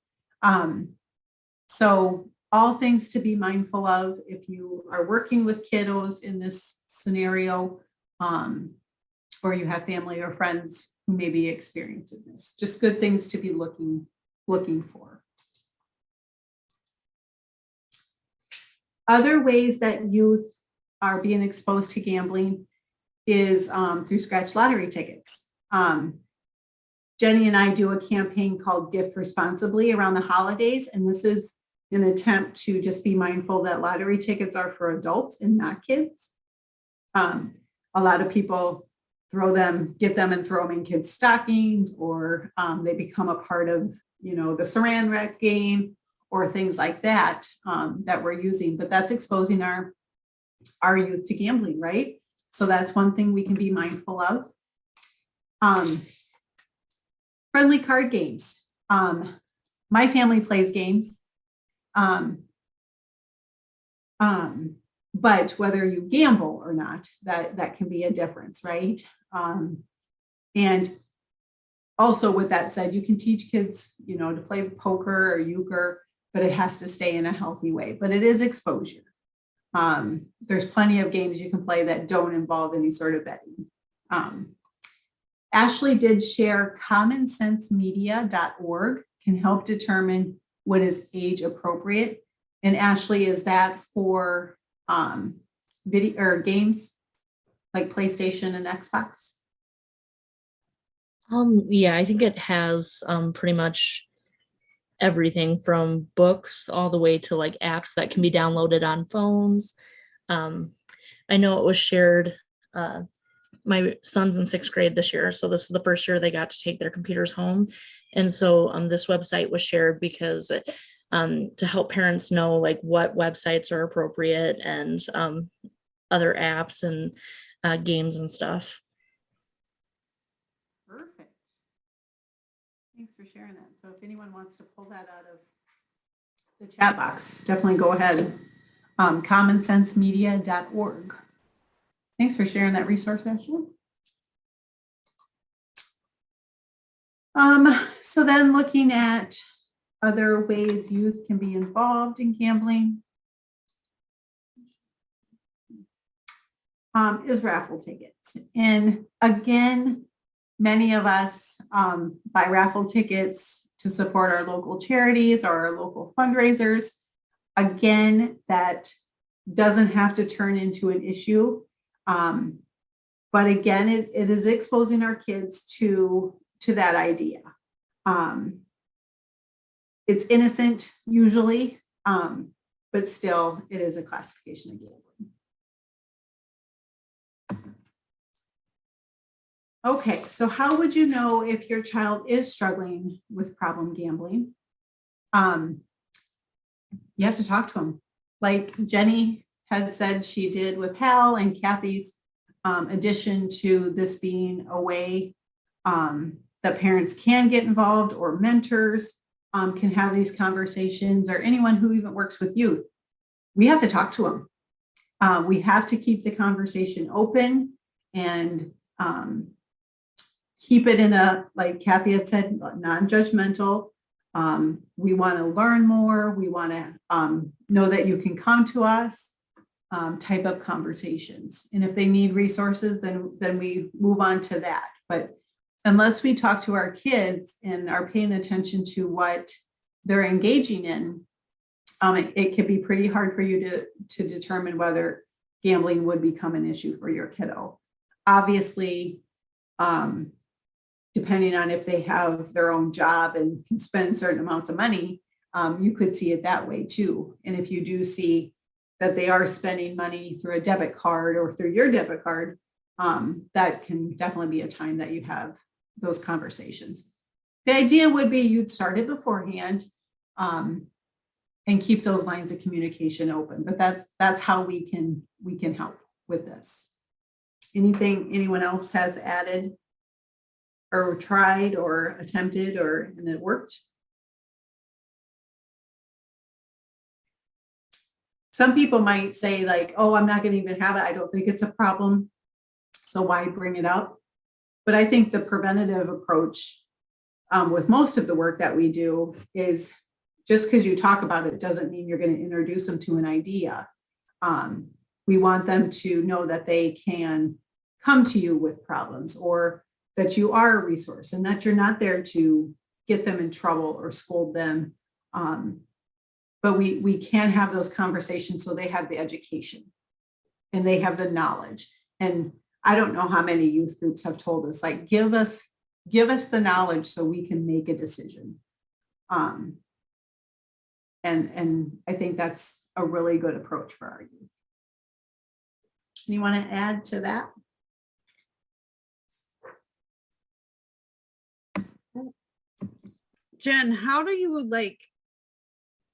A: So all things to be mindful of if you are working with kiddos in this scenario, or you have family or friends who may be experiencing this. Just good things to be looking for. Other ways that youth are being exposed to gambling is through scratch lottery tickets. Jenny and I do a campaign called Gift Responsibly around the holidays, and this is an attempt to just be mindful that lottery tickets are for adults and not kids. A lot of people get them and throw them in kids' stockings, or they become a part of, the saran wrap game or things like that that we're using. But that's exposing our youth to gambling, right? So that's one thing we can be mindful of. Friendly card games. My family plays games. But whether you gamble or not, that can be a difference, right? And also with that said, you can teach kids, to play poker or euchre, but it has to stay in a healthy way, but it is exposure. There's plenty of games you can play that don't involve any sort of betting. Ashley did share commonsensemedia.org can help determine what is age appropriate. And Ashley, is that for video or games like PlayStation and Xbox?
G: Yeah, I think it has pretty much everything from books all the way to like apps that can be downloaded on phones. I know it was shared. My son's in 6th grade this year, so this is the first year they got to take their computers home. And so this website was shared because to help parents know like what websites are appropriate and other apps and games and stuff.
A: Perfect. Thanks for sharing that. So if anyone wants to pull that out of the chat box, definitely go ahead. Commonsensemedia.org. Thanks for sharing that resource, Ashley. So then looking at other ways youth can be involved in gambling is raffle tickets. And again, many of us buy raffle tickets to support our local charities or our local fundraisers. Again, that doesn't have to turn into an issue. But again, it is exposing our kids to that idea. It's innocent usually, but still it is a classification of gambling. Okay, so how would you know if your child is struggling with problem gambling? You have to talk to them. Like Jenny had said she did with Hal, and Kathy's addition to this being a way that parents can get involved, or mentors can have these conversations, or anyone who even works with youth. We have to talk to them. We have to keep the conversation open and keep it in a, like Kathy had said, non-judgmental. We want to learn more. We want to know that you can come to us, type of conversations. And if they need resources, then we move on to that. But unless we talk to our kids and are paying attention to what they're engaging in, it can be pretty hard for you to determine whether gambling would become an issue for your kiddo. Obviously, depending on if they have their own job and can spend certain amounts of money, you could see it that way too. And if you do see that they are spending money through a debit card or through your debit card, that can definitely be a time that you have those conversations. The idea would be you'd start it beforehand and keep those lines of communication open. But that's how we can help with this. Anything anyone else has added or tried or attempted and it worked? Some people might say like, oh, I'm not going to even have it. I don't think it's a problem. So why bring it up? But I think the preventative approach with most of the work that we do is just because you talk about it doesn't mean you're going to introduce them to an idea. We want them to know that they can come to you with problems, or that you are a resource and that you're not there to get them in trouble or scold them. But we can have those conversations so they have the education and they have the knowledge. And I don't know how many youth groups have told us, like, give us the knowledge so we can make a decision. And I think that's a really good approach for our youth. You want to add to that?
C: Jen, how do you like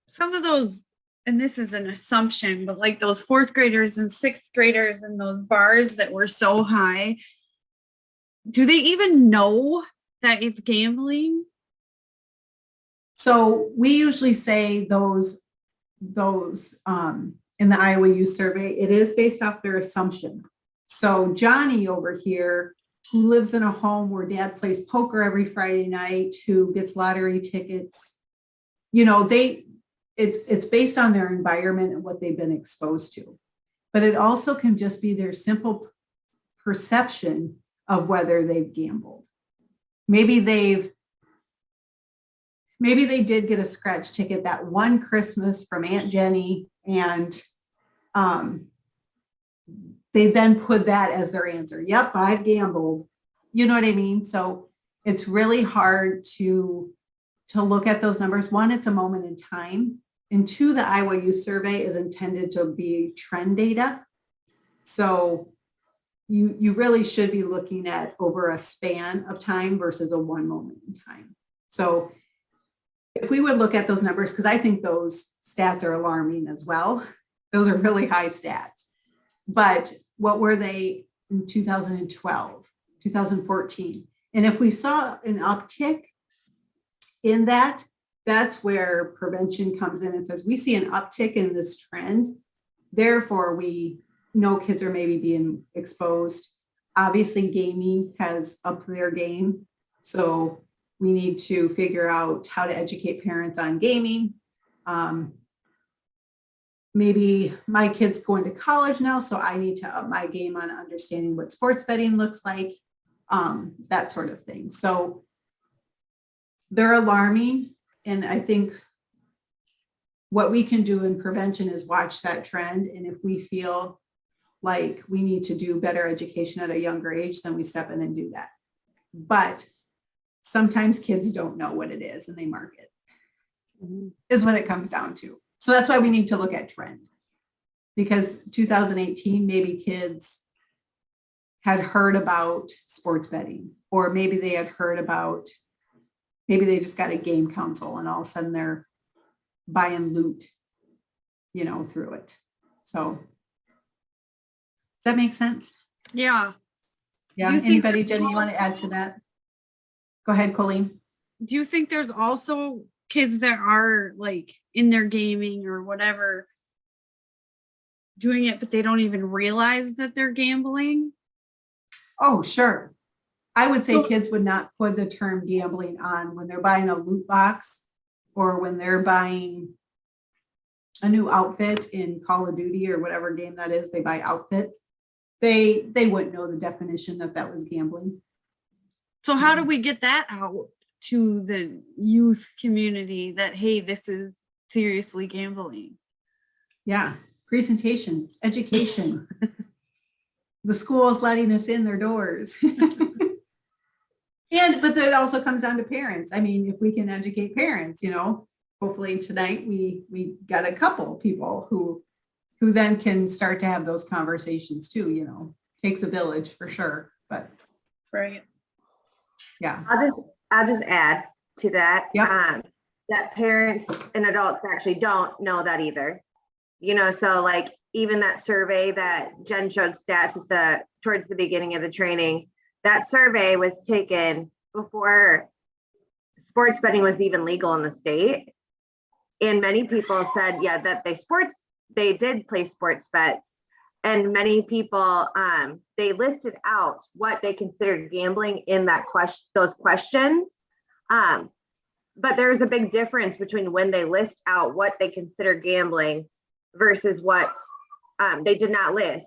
C: some of those
H: and this is an assumption, but like those fourth graders and sixth graders and those bars that were so high, do they even know that it's gambling?
A: So we usually say those in the Iowa Youth Survey, it is based off their assumption. So Johnny over here, who lives in a home where dad plays poker every Friday night, who gets lottery tickets, you know, it's based on their environment and what they've been exposed to. But it also can just be their simple perception of whether they've gambled. Maybe they did get a scratch ticket that one Christmas from Aunt Jenny, and they then put that as their answer. Yep, I've gambled. You know what I mean? So it's really hard to look at those numbers. One, it's a moment in time. And two, the Iowa Youth Survey is intended to be trend data. So you really should be looking at over a span of time versus a one moment in time. So if we would look at those numbers, because I think those stats are alarming as well. Those are really high stats. But what were they in 2012, 2014? And if we saw an uptick in that, that's where prevention comes in and says, we see an uptick in this trend. Therefore, we know kids are maybe being exposed. Obviously, gaming has upped their game. So we need to figure out how to educate parents on gaming. Maybe my kid's going to college now, so I need to up my game on understanding what sports betting looks like, that sort of thing. So they're alarming. And I think what we can do in prevention is watch that trend. And if we feel like we need to do better education at a younger age, then we step in and do that. But sometimes kids don't know what it is and they mark it, is what it comes down to. So that's why we need to look at trend, because 2018, maybe kids had heard about sports betting, or maybe they had heard about, maybe they just got a game console and all of a sudden they're buying loot, you know, through it. So does that make sense?
H: Yeah.
A: Yeah.
H: Do you think
A: Anybody,
H: there's
A: Jenny, you want to add to that? Go ahead, Colleen.
H: Do you think there's also kids that are like in their gaming or whatever doing it, but they don't even realize that they're gambling?
A: Oh, sure. I would say
H: So-
A: kids would not put the term gambling on when they're buying a loot box or when they're buying a new outfit in Call of Duty or whatever game that is, they buy outfits. They wouldn't know the definition that was gambling.
H: So how do we get that out to the youth community that, hey, this is seriously gambling?
A: Yeah, presentations, education. The school is letting us in their doors. But that also comes down to parents. I mean, if we can educate parents, you know, hopefully tonight we got a couple people who then can start to have those conversations too, you know. Takes a village for sure, but
H: Right.
A: yeah.
B: I'll just add to that.
A: Yep.
B: That parents and adults actually don't know that either. You know, so like even that survey that Jen showed stats towards the beginning of the training, that survey was taken before sports betting was even legal in the state. And many people said, yeah, that they did play sports bets. And many people, they listed out what they considered gambling in those questions. But there's a big difference between when they list out what they consider gambling versus what they did not list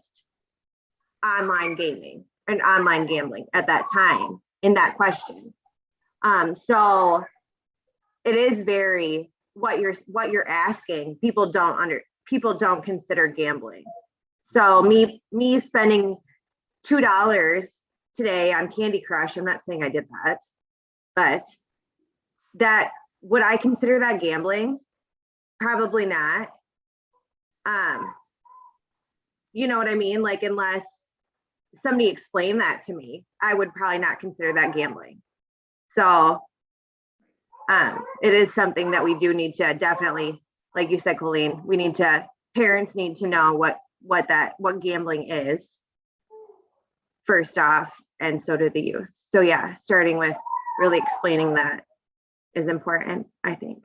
B: online gaming and online gambling at that time in that question. So it is very what you're asking. People don't consider gambling. So me spending $2 today on Candy Crush, I'm not saying I did that, but would I consider that gambling? Probably not. You know what I mean? Like, unless somebody explained that to me, I would probably not consider that gambling. So it is something that we do need to definitely like you said, Colleen, parents need to know what gambling is first off, and so do the youth. So yeah, starting with really explaining that is important, I think.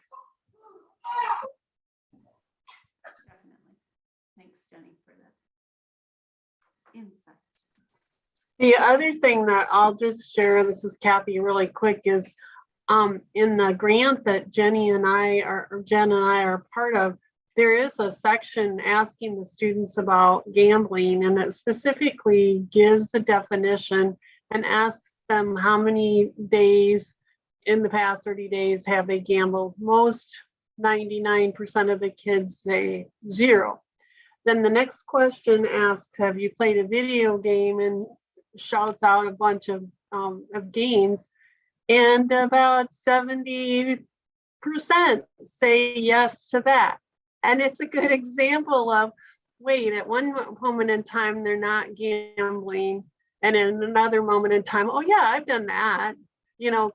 A: Definitely. Thanks, Jenny, for that insight.
F: The other thing that I'll just share, this is Kathy really quick, is in the grant that Jen and I are part of, there is a section asking the students about gambling, and it specifically gives a definition and asks them how many days in the past 30 days have they gambled. Most 99% of the kids say 0. Then the next question asks, have you played a video game, and shouts out a bunch of games, and about 70% say yes to that. And it's a good example of, wait, at one moment in time, they're not gambling. And in another moment in time, oh yeah, I've done that,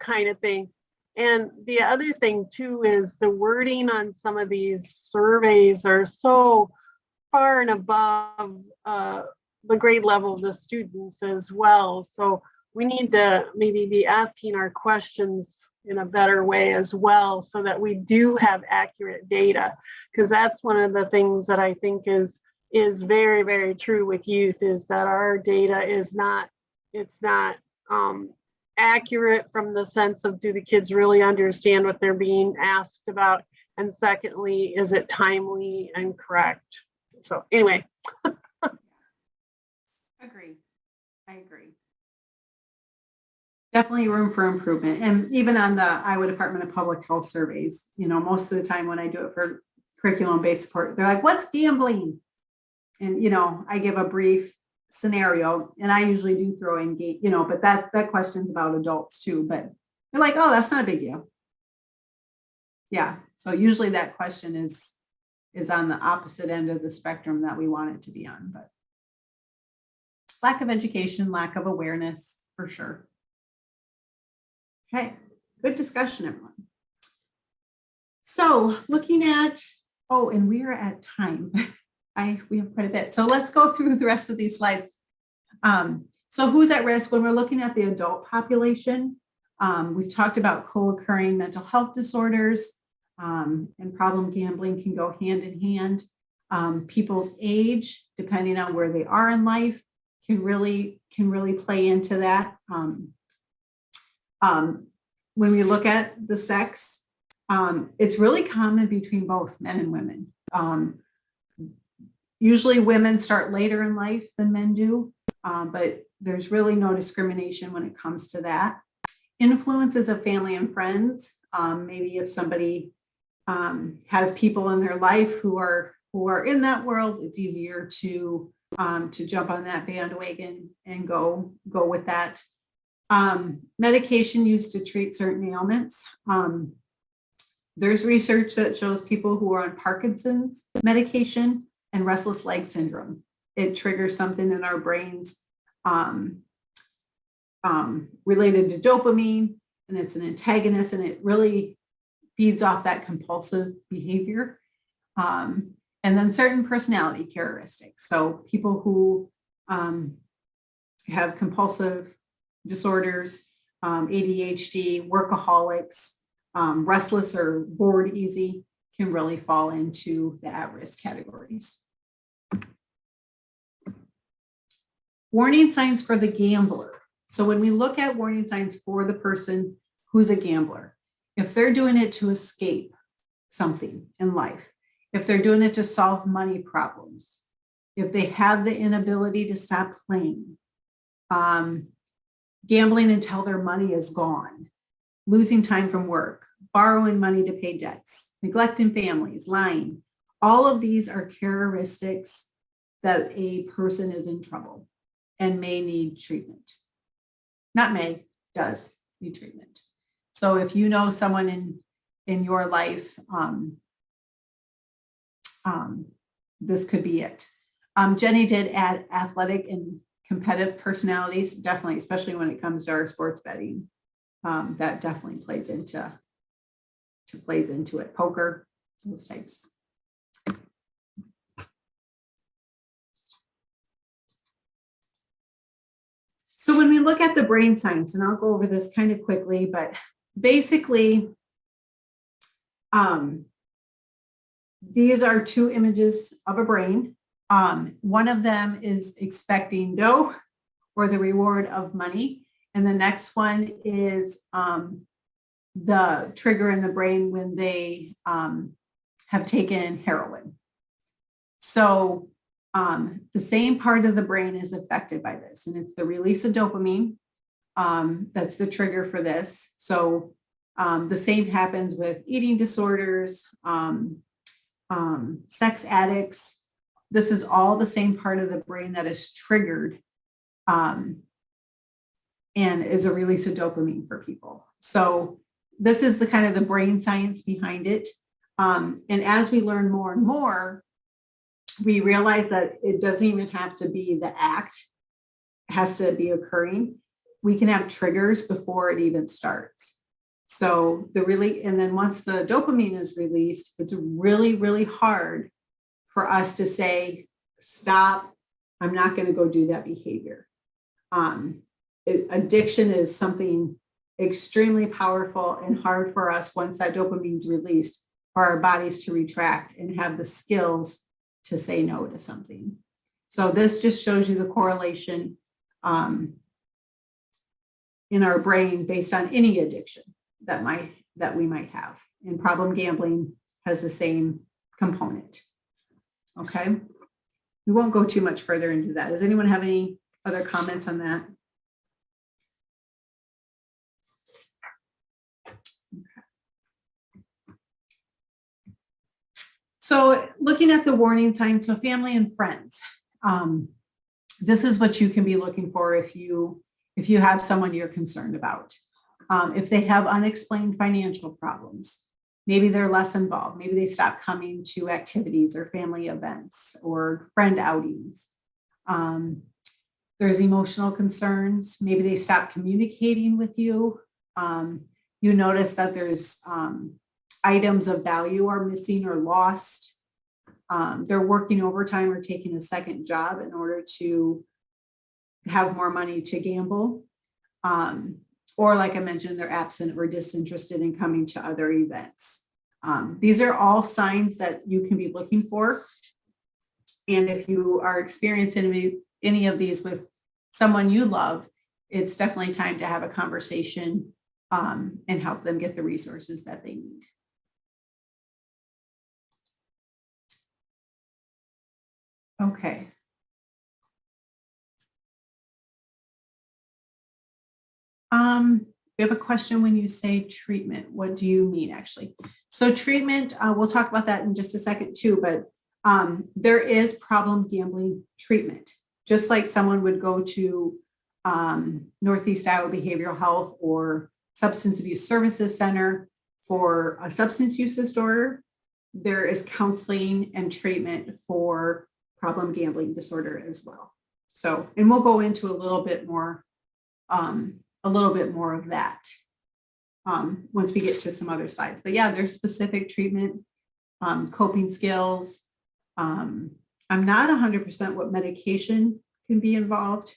F: kind of thing. And the other thing too, is the wording on some of these surveys are so far and above the grade level of the students as well. So we need to maybe be asking our questions in a better way as well, so that we do have accurate data, because that's one of the things that I think is very, very true with youth, is that our data is not accurate from the sense of, do the kids really understand what they're being asked about, and secondly, is it timely and correct? So anyway.
A: I agree. Definitely room for improvement. And even on the Iowa Department of Public Health surveys, most of the time when I do it for curriculum-based support, they're like, what's gambling? And, I give a brief scenario, and I usually do throw in game, but that question's about adults too, but they're like, oh, that's not a big deal. Yeah. So usually that question is on the opposite end of the spectrum that we want it to be on, but lack of education, lack of awareness, for sure. Okay, good discussion, everyone. So looking at, and we are at time. We have quite a bit. So let's go through the rest of these slides. So who's at risk when we're looking at the adult population? We've talked about co-occurring mental health disorders, and problem gambling can go hand in hand. People's age, depending on where they are in life, can really play into that. When we look at the sex, it's really common between both men and women. Usually women start later in life than men do, but there's really no discrimination when it comes to that. Influences of family and friends. Maybe if somebody has people in their life who are in that world, it's easier to jump on that bandwagon and go with that. Medication used to treat certain ailments. There's research that shows people who are on Parkinson's medication and restless leg syndrome. It triggers something in our brains related to dopamine, and it's an antagonist, and it really feeds off that compulsive behavior. And then certain personality characteristics. So people who have compulsive disorders, ADHD, workaholics, restless or bored easy can really fall into the at-risk categories. Warning signs for the gambler. So when we look at warning signs for the person who's a gambler, if they're doing it to escape something in life, if they're doing it to solve money problems, if they have the inability to stop playing, gambling until their money is gone, losing time from work, borrowing money to pay debts, neglecting families, lying, all of these are characteristics that a person is in trouble and may need treatment. Not may, does need treatment. So if you know someone in your life, this could be it. Jenny did add athletic and competitive personalities, definitely, especially when it comes to our sports betting. That definitely plays into it. Poker, those types. So when we look at the brain science, and I'll go over this kind of quickly, but basically, these are two images of a brain. One of them is expecting dough or the reward of money. And the next one is the trigger in the brain when they have taken heroin. So the same part of the brain is affected by this, and it's the release of dopamine. That's the trigger for this. So the same happens with eating disorders, sex addicts. This is all the same part of the brain that is triggered and is a release of dopamine for people. So this is the kind of the brain science behind it. And as we learn more and more, we realize that it doesn't even have to be the act, it has to be occurring. We can have triggers before it even starts. So and then once the dopamine is released, it's really, really hard for us to say, stop, I'm not going to go do that behavior. Addiction is something extremely powerful and hard for us once that dopamine is released for our bodies to retract and have the skills to say no to something. So this just shows you the correlation in our brain based on any addiction that we might have. And problem gambling has the same component. Okay. We won't go too much further into that. Does anyone have any other comments on that? So looking at the warning signs, so family and friends, this is what you can be looking for if you have someone you're concerned about. If they have unexplained financial problems, maybe they're less involved, maybe they stop coming to activities or family events or friend outings. There's emotional concerns, maybe they stop communicating with you. You notice that there's items of value are missing or lost. They're working overtime or taking a second job in order to have more money to gamble. Or like I mentioned, they're absent or disinterested in coming to other events. These are all signs that you can be looking for. And if you are experiencing any of these with someone you love, it's definitely time to have a conversation and help them get the resources that they need. Okay. We have a question when you say treatment. What do you mean actually? So treatment, we'll talk about that in just a second too, but there is problem gambling treatment. Just like someone would go to Northeast Iowa Behavioral Health or Substance Abuse Services Center for a substance use disorder, there is counseling and treatment for problem gambling disorder as well. So, and we'll go into a little bit more of that once we get to some other slides. But yeah, there's specific treatment, coping skills. I'm not 100% what medication can be involved,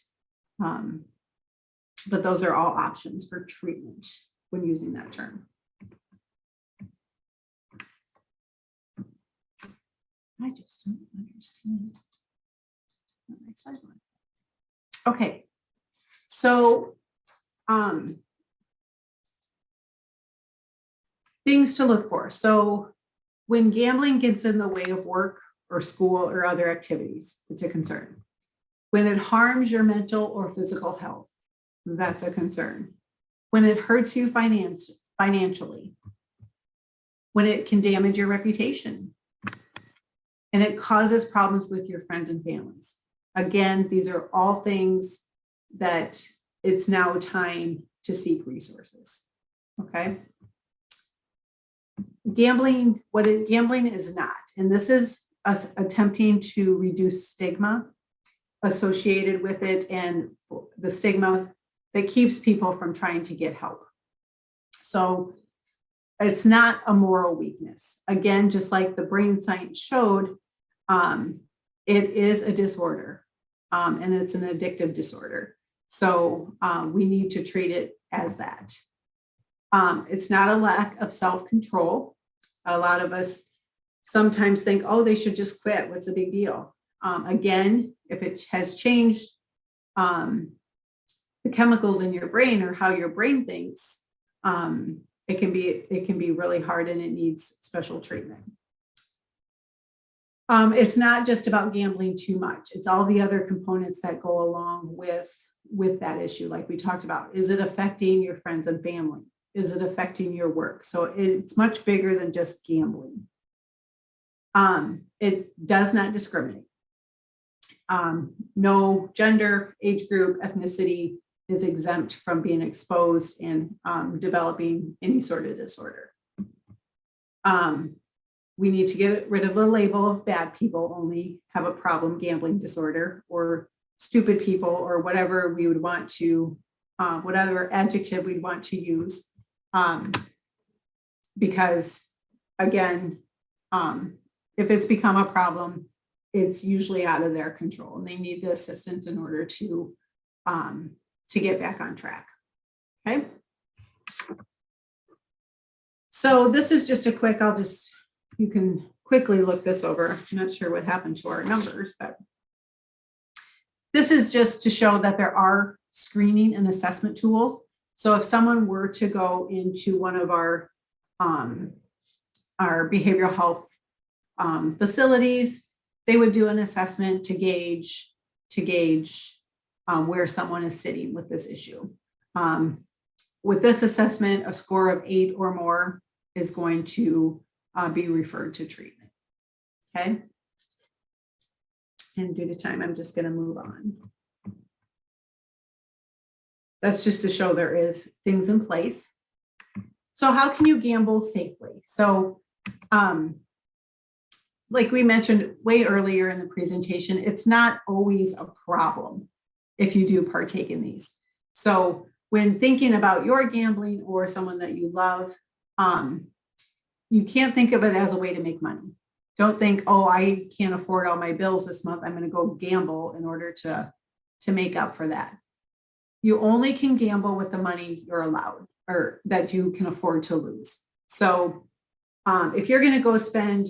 A: but those are all options for treatment when using that term. I just don't understand. Okay, so things to look for. So when gambling gets in the way of work or school or other activities, it's a concern. When it harms your mental or physical health, that's a concern. When it hurts you financially, when it can damage your reputation, and it causes problems with your friends and families. Again, these are all things that it's now time to seek resources. Okay. Gambling, gambling is not, and this is us attempting to reduce stigma associated with it and the stigma that keeps people from trying to get help. So it's not a moral weakness. Again, just like the brain science showed, it is a disorder and it's an addictive disorder. So we need to treat it as that. It's not a lack of self-control. A lot of us sometimes think, oh, they should just quit. What's the big deal? Again, if it has changed the chemicals in your brain or how your brain thinks, it can be really hard and it needs special treatment. It's not just about gambling too much. It's all the other components that go along with that issue. Like we talked about, is it affecting your friends and family? Is it affecting your work? So it's much bigger than just gambling. It does not discriminate. No gender, age group, ethnicity is exempt from being exposed and developing any sort of disorder. We need to get rid of the label of bad people only have a problem gambling disorder, or stupid people, or whatever we would want to, whatever adjective we'd want to use. Because again, if it's become a problem, it's usually out of their control and they need the assistance in order to get back on track. Okay. So this is just a quick, you can quickly look this over. I'm not sure what happened to our numbers, but this is just to show that there are screening and assessment tools. So if someone were to go into one of our behavioral health facilities, they would do an assessment to gauge where someone is sitting with this issue. With this assessment, a score of 8 or more is going to be referred to treatment. Okay. And due to time, I'm just going to move on. That's just to show there is things in place. So how can you gamble safely? So like we mentioned way earlier in the presentation, it's not always a problem if you do partake in these. So when thinking about your gambling or someone that you love, you can't think of it as a way to make money. Don't think, oh, I can't afford all my bills this month, I'm going to go gamble in order to make up for that. You only can gamble with the money you're allowed or that you can afford to lose. So if you're going to go spend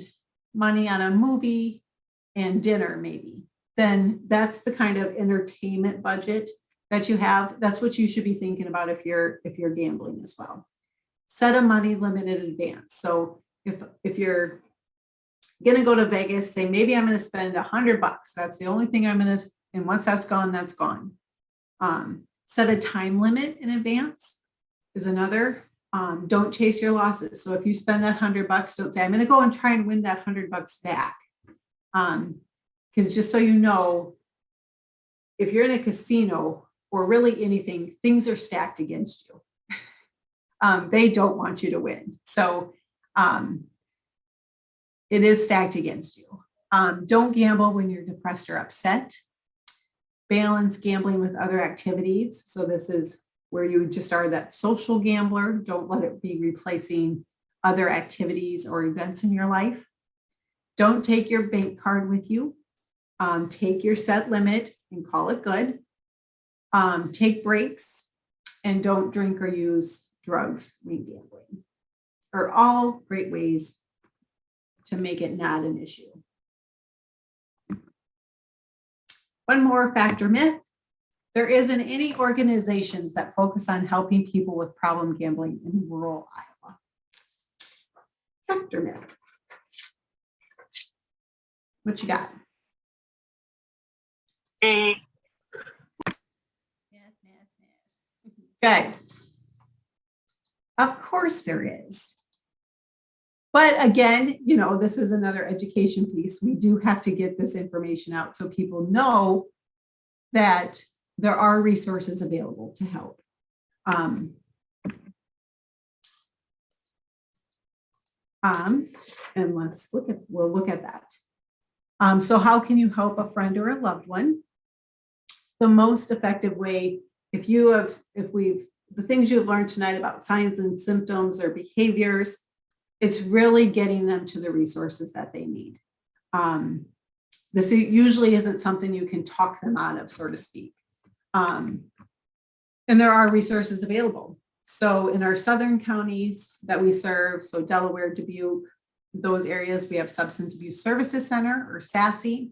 A: money on a movie and dinner maybe, then that's the kind of entertainment budget that you have. That's what you should be thinking about if you're gambling as well. Set a money limit in advance. So if you're going to go to Vegas, say maybe I'm going to spend $100. That's the only thing I'm going to, and once that's gone, that's gone. Set a time limit in advance is another. Don't chase your losses. So if you spend that $100, don't say, I'm going to go and try and win that $100 back. Because just so you know, if you're in a casino or really anything, things are stacked against you. They don't want you to win. So it is stacked against you. Don't gamble when you're depressed or upset. Balance gambling with other activities. So this is where you just are that social gambler. Don't let it be replacing other activities or events in your life. Don't take your bank card with you. Take your set limit and call it good. Take breaks and don't drink or use drugs when gambling. Are all great ways to make it not an issue. One more factor myth. There isn't any organizations that focus on helping people with problem gambling in rural Iowa. Factor myth. What you got? Okay. Of course there is. But again, you know, this is another education piece. We do have to get this information out so people know that there are resources available to help. And we'll look at that. So how can you help a friend or a loved one? The most effective way, the things you've learned tonight about signs and symptoms or behaviors, it's really getting them to the resources that they need. This usually isn't something you can talk them out of, so to speak. And there are resources available. So in our southern counties that we serve, so Delaware, Dubuque, those areas, we have Substance Abuse Services Center, or SASE.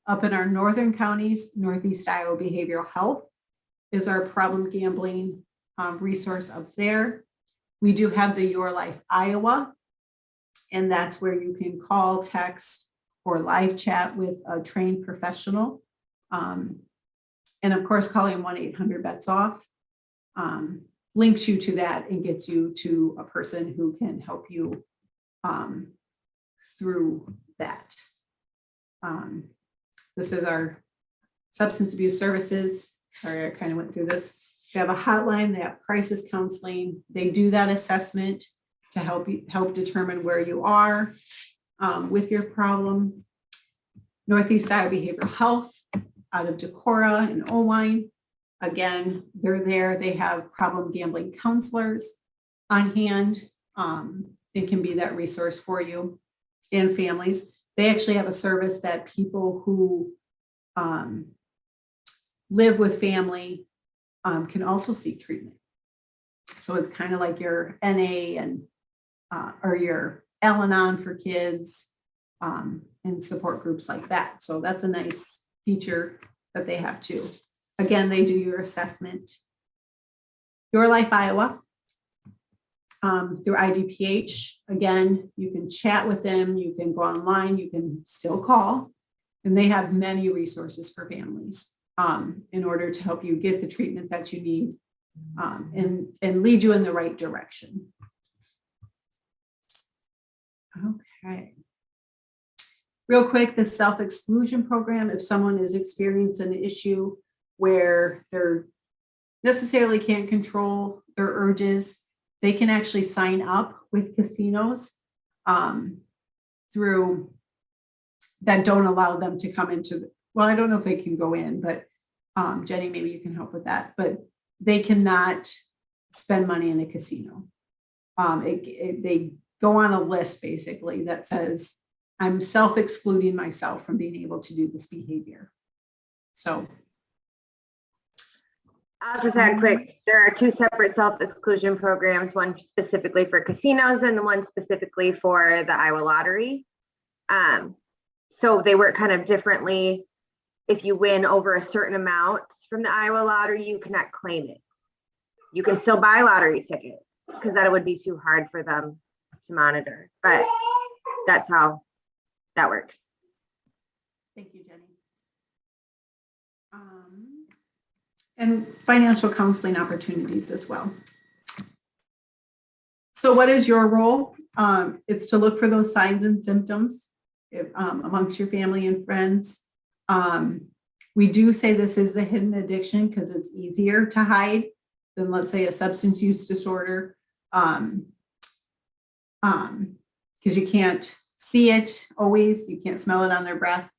A: Up in our northern counties, Northeast Iowa Behavioral Health is our problem gambling resource up there. We do have the Your Life Iowa, and that's where you can call, text, or live chat with a trained professional. And of course, calling 1-800-BETS-OFF links you to that and gets you to a person who can help you through that. This is our substance abuse services. Sorry, I kind of went through this. They have a hotline, they have crisis counseling. They do that assessment to help determine where you are with your problem. Northeast Iowa Behavioral Health out of Decorah and Owine. Again, they're there. They have problem gambling counselors on hand. It can be that resource for you and families. They actually have a service that people who live with family can also seek treatment. So it's kind of like your NA and or your Al-Anon for kids and support groups like that. So that's a nice feature that they have too. Again, they do your assessment. Your Life Iowa through IDPH. Again, you can chat with them, you can go online, you can still call, and they have many resources for families in order to help you get the treatment that you need and lead you in the right direction. Okay. Real quick, the self-exclusion program, if someone is experiencing an issue where they're necessarily can't control their urges, they can actually sign up with casinos through that don't allow them to come into, well, I don't know if they can go in, but Jenny, maybe you can help with that, but they cannot spend money in a casino. They go on a list basically that says, I'm self-excluding myself from being able to do this behavior. So.
B: I'll just add quick, there are two separate self-exclusion programs, one specifically for casinos and the one specifically for the Iowa Lottery. So they work kind of differently. If you win over a certain amount from the Iowa Lottery, you cannot claim it. You can still buy lottery tickets because that would be too hard for them to monitor, but that's how that works.
A: Thank you, Jenny. And financial counseling opportunities as well. So what is your role? It's to look for those signs and symptoms amongst your family and friends. We do say this is the hidden addiction because it's easier to hide than, let's say, a substance use disorder. Because you can't see it always, you can't smell it on their breath.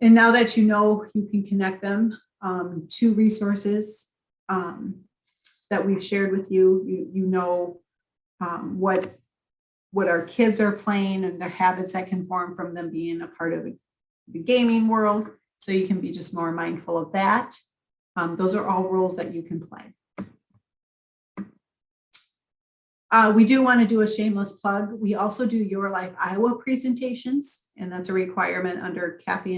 A: And now that you know, you can connect them to resources that we've shared with you. You know what our kids are playing and the habits that can form from them being a part of the gaming world. So you can be just more mindful of that. Those are all roles that you can play. We do want to do a shameless plug. We also do Your Life Iowa presentations, and that's a requirement under Kathy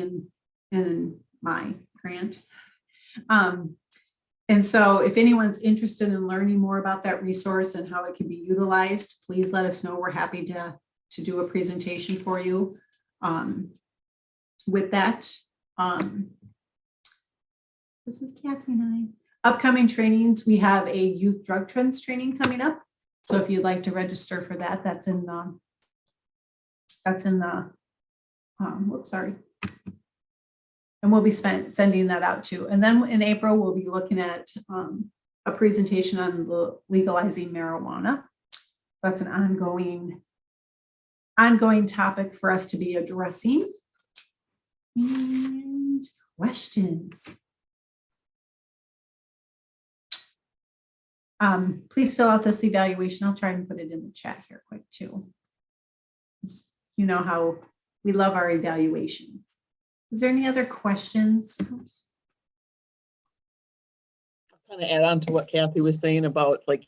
A: and my grant. And so if anyone's interested in learning more about that resource and how it can be utilized, please let us know. We're happy to do a presentation for you with that. This is Kathy and I. Upcoming trainings, we have a youth drug trends training coming up. So if you'd like to register for that, that's in the, whoops, sorry. And we'll be sending that out too. And then in April, we'll be looking at a presentation on legalizing marijuana. That's an ongoing topic for us to be addressing. And questions. Please fill out this evaluation. I'll try and put it in the chat here quick too. You know how we love our evaluations. Is there any other questions? Oops.
D: kind of add on to what Kathy was saying about like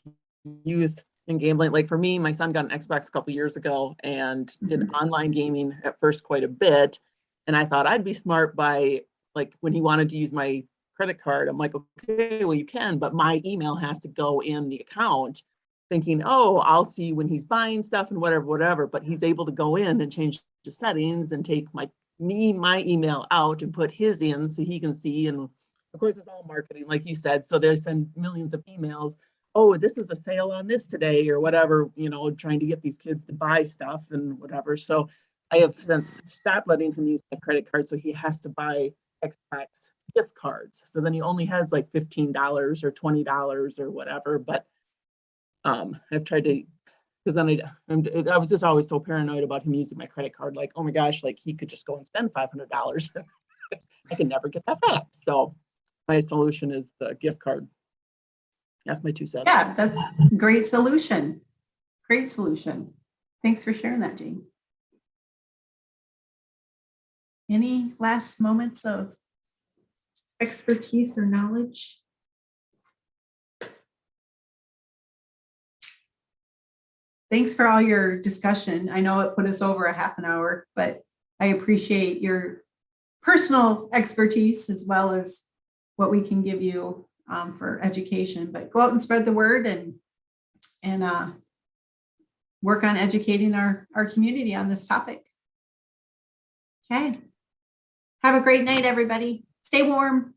D: youth and gambling. Like for me, my son got an Xbox a couple years ago and did online gaming at first quite a bit. And I thought I'd be smart by like when he wanted to use my credit card, I'm like, okay, well you can, but my email has to go in the account, thinking, oh, I'll see when he's buying stuff and whatever. But he's able to go in and change the settings and take my email out and put his in so he can see. And of course, it's all marketing, like you said. So they send millions of emails. Oh, this is a sale on this today or whatever, you know, trying to get these kids to buy stuff and whatever. So I have since stopped letting him use my credit card. So he has to buy Xbox gift cards. So then he only has like $15 or $20 or whatever. But I've tried to, because then I was just always so paranoid about him using my credit card. Like, oh my gosh, like he could just go and spend $500. I can never get that back. So my solution is the gift card. That's my 2 cents.
A: Yeah, that's a great solution. Great solution. Thanks for sharing that, Jane. Any last moments of expertise or knowledge? Thanks for all your discussion. I know it put us over a half an hour, but I appreciate your personal expertise as well as what we can give you for education. But go out and spread the word and work on educating our community on this topic. Okay. Have a great night, everybody. Stay warm.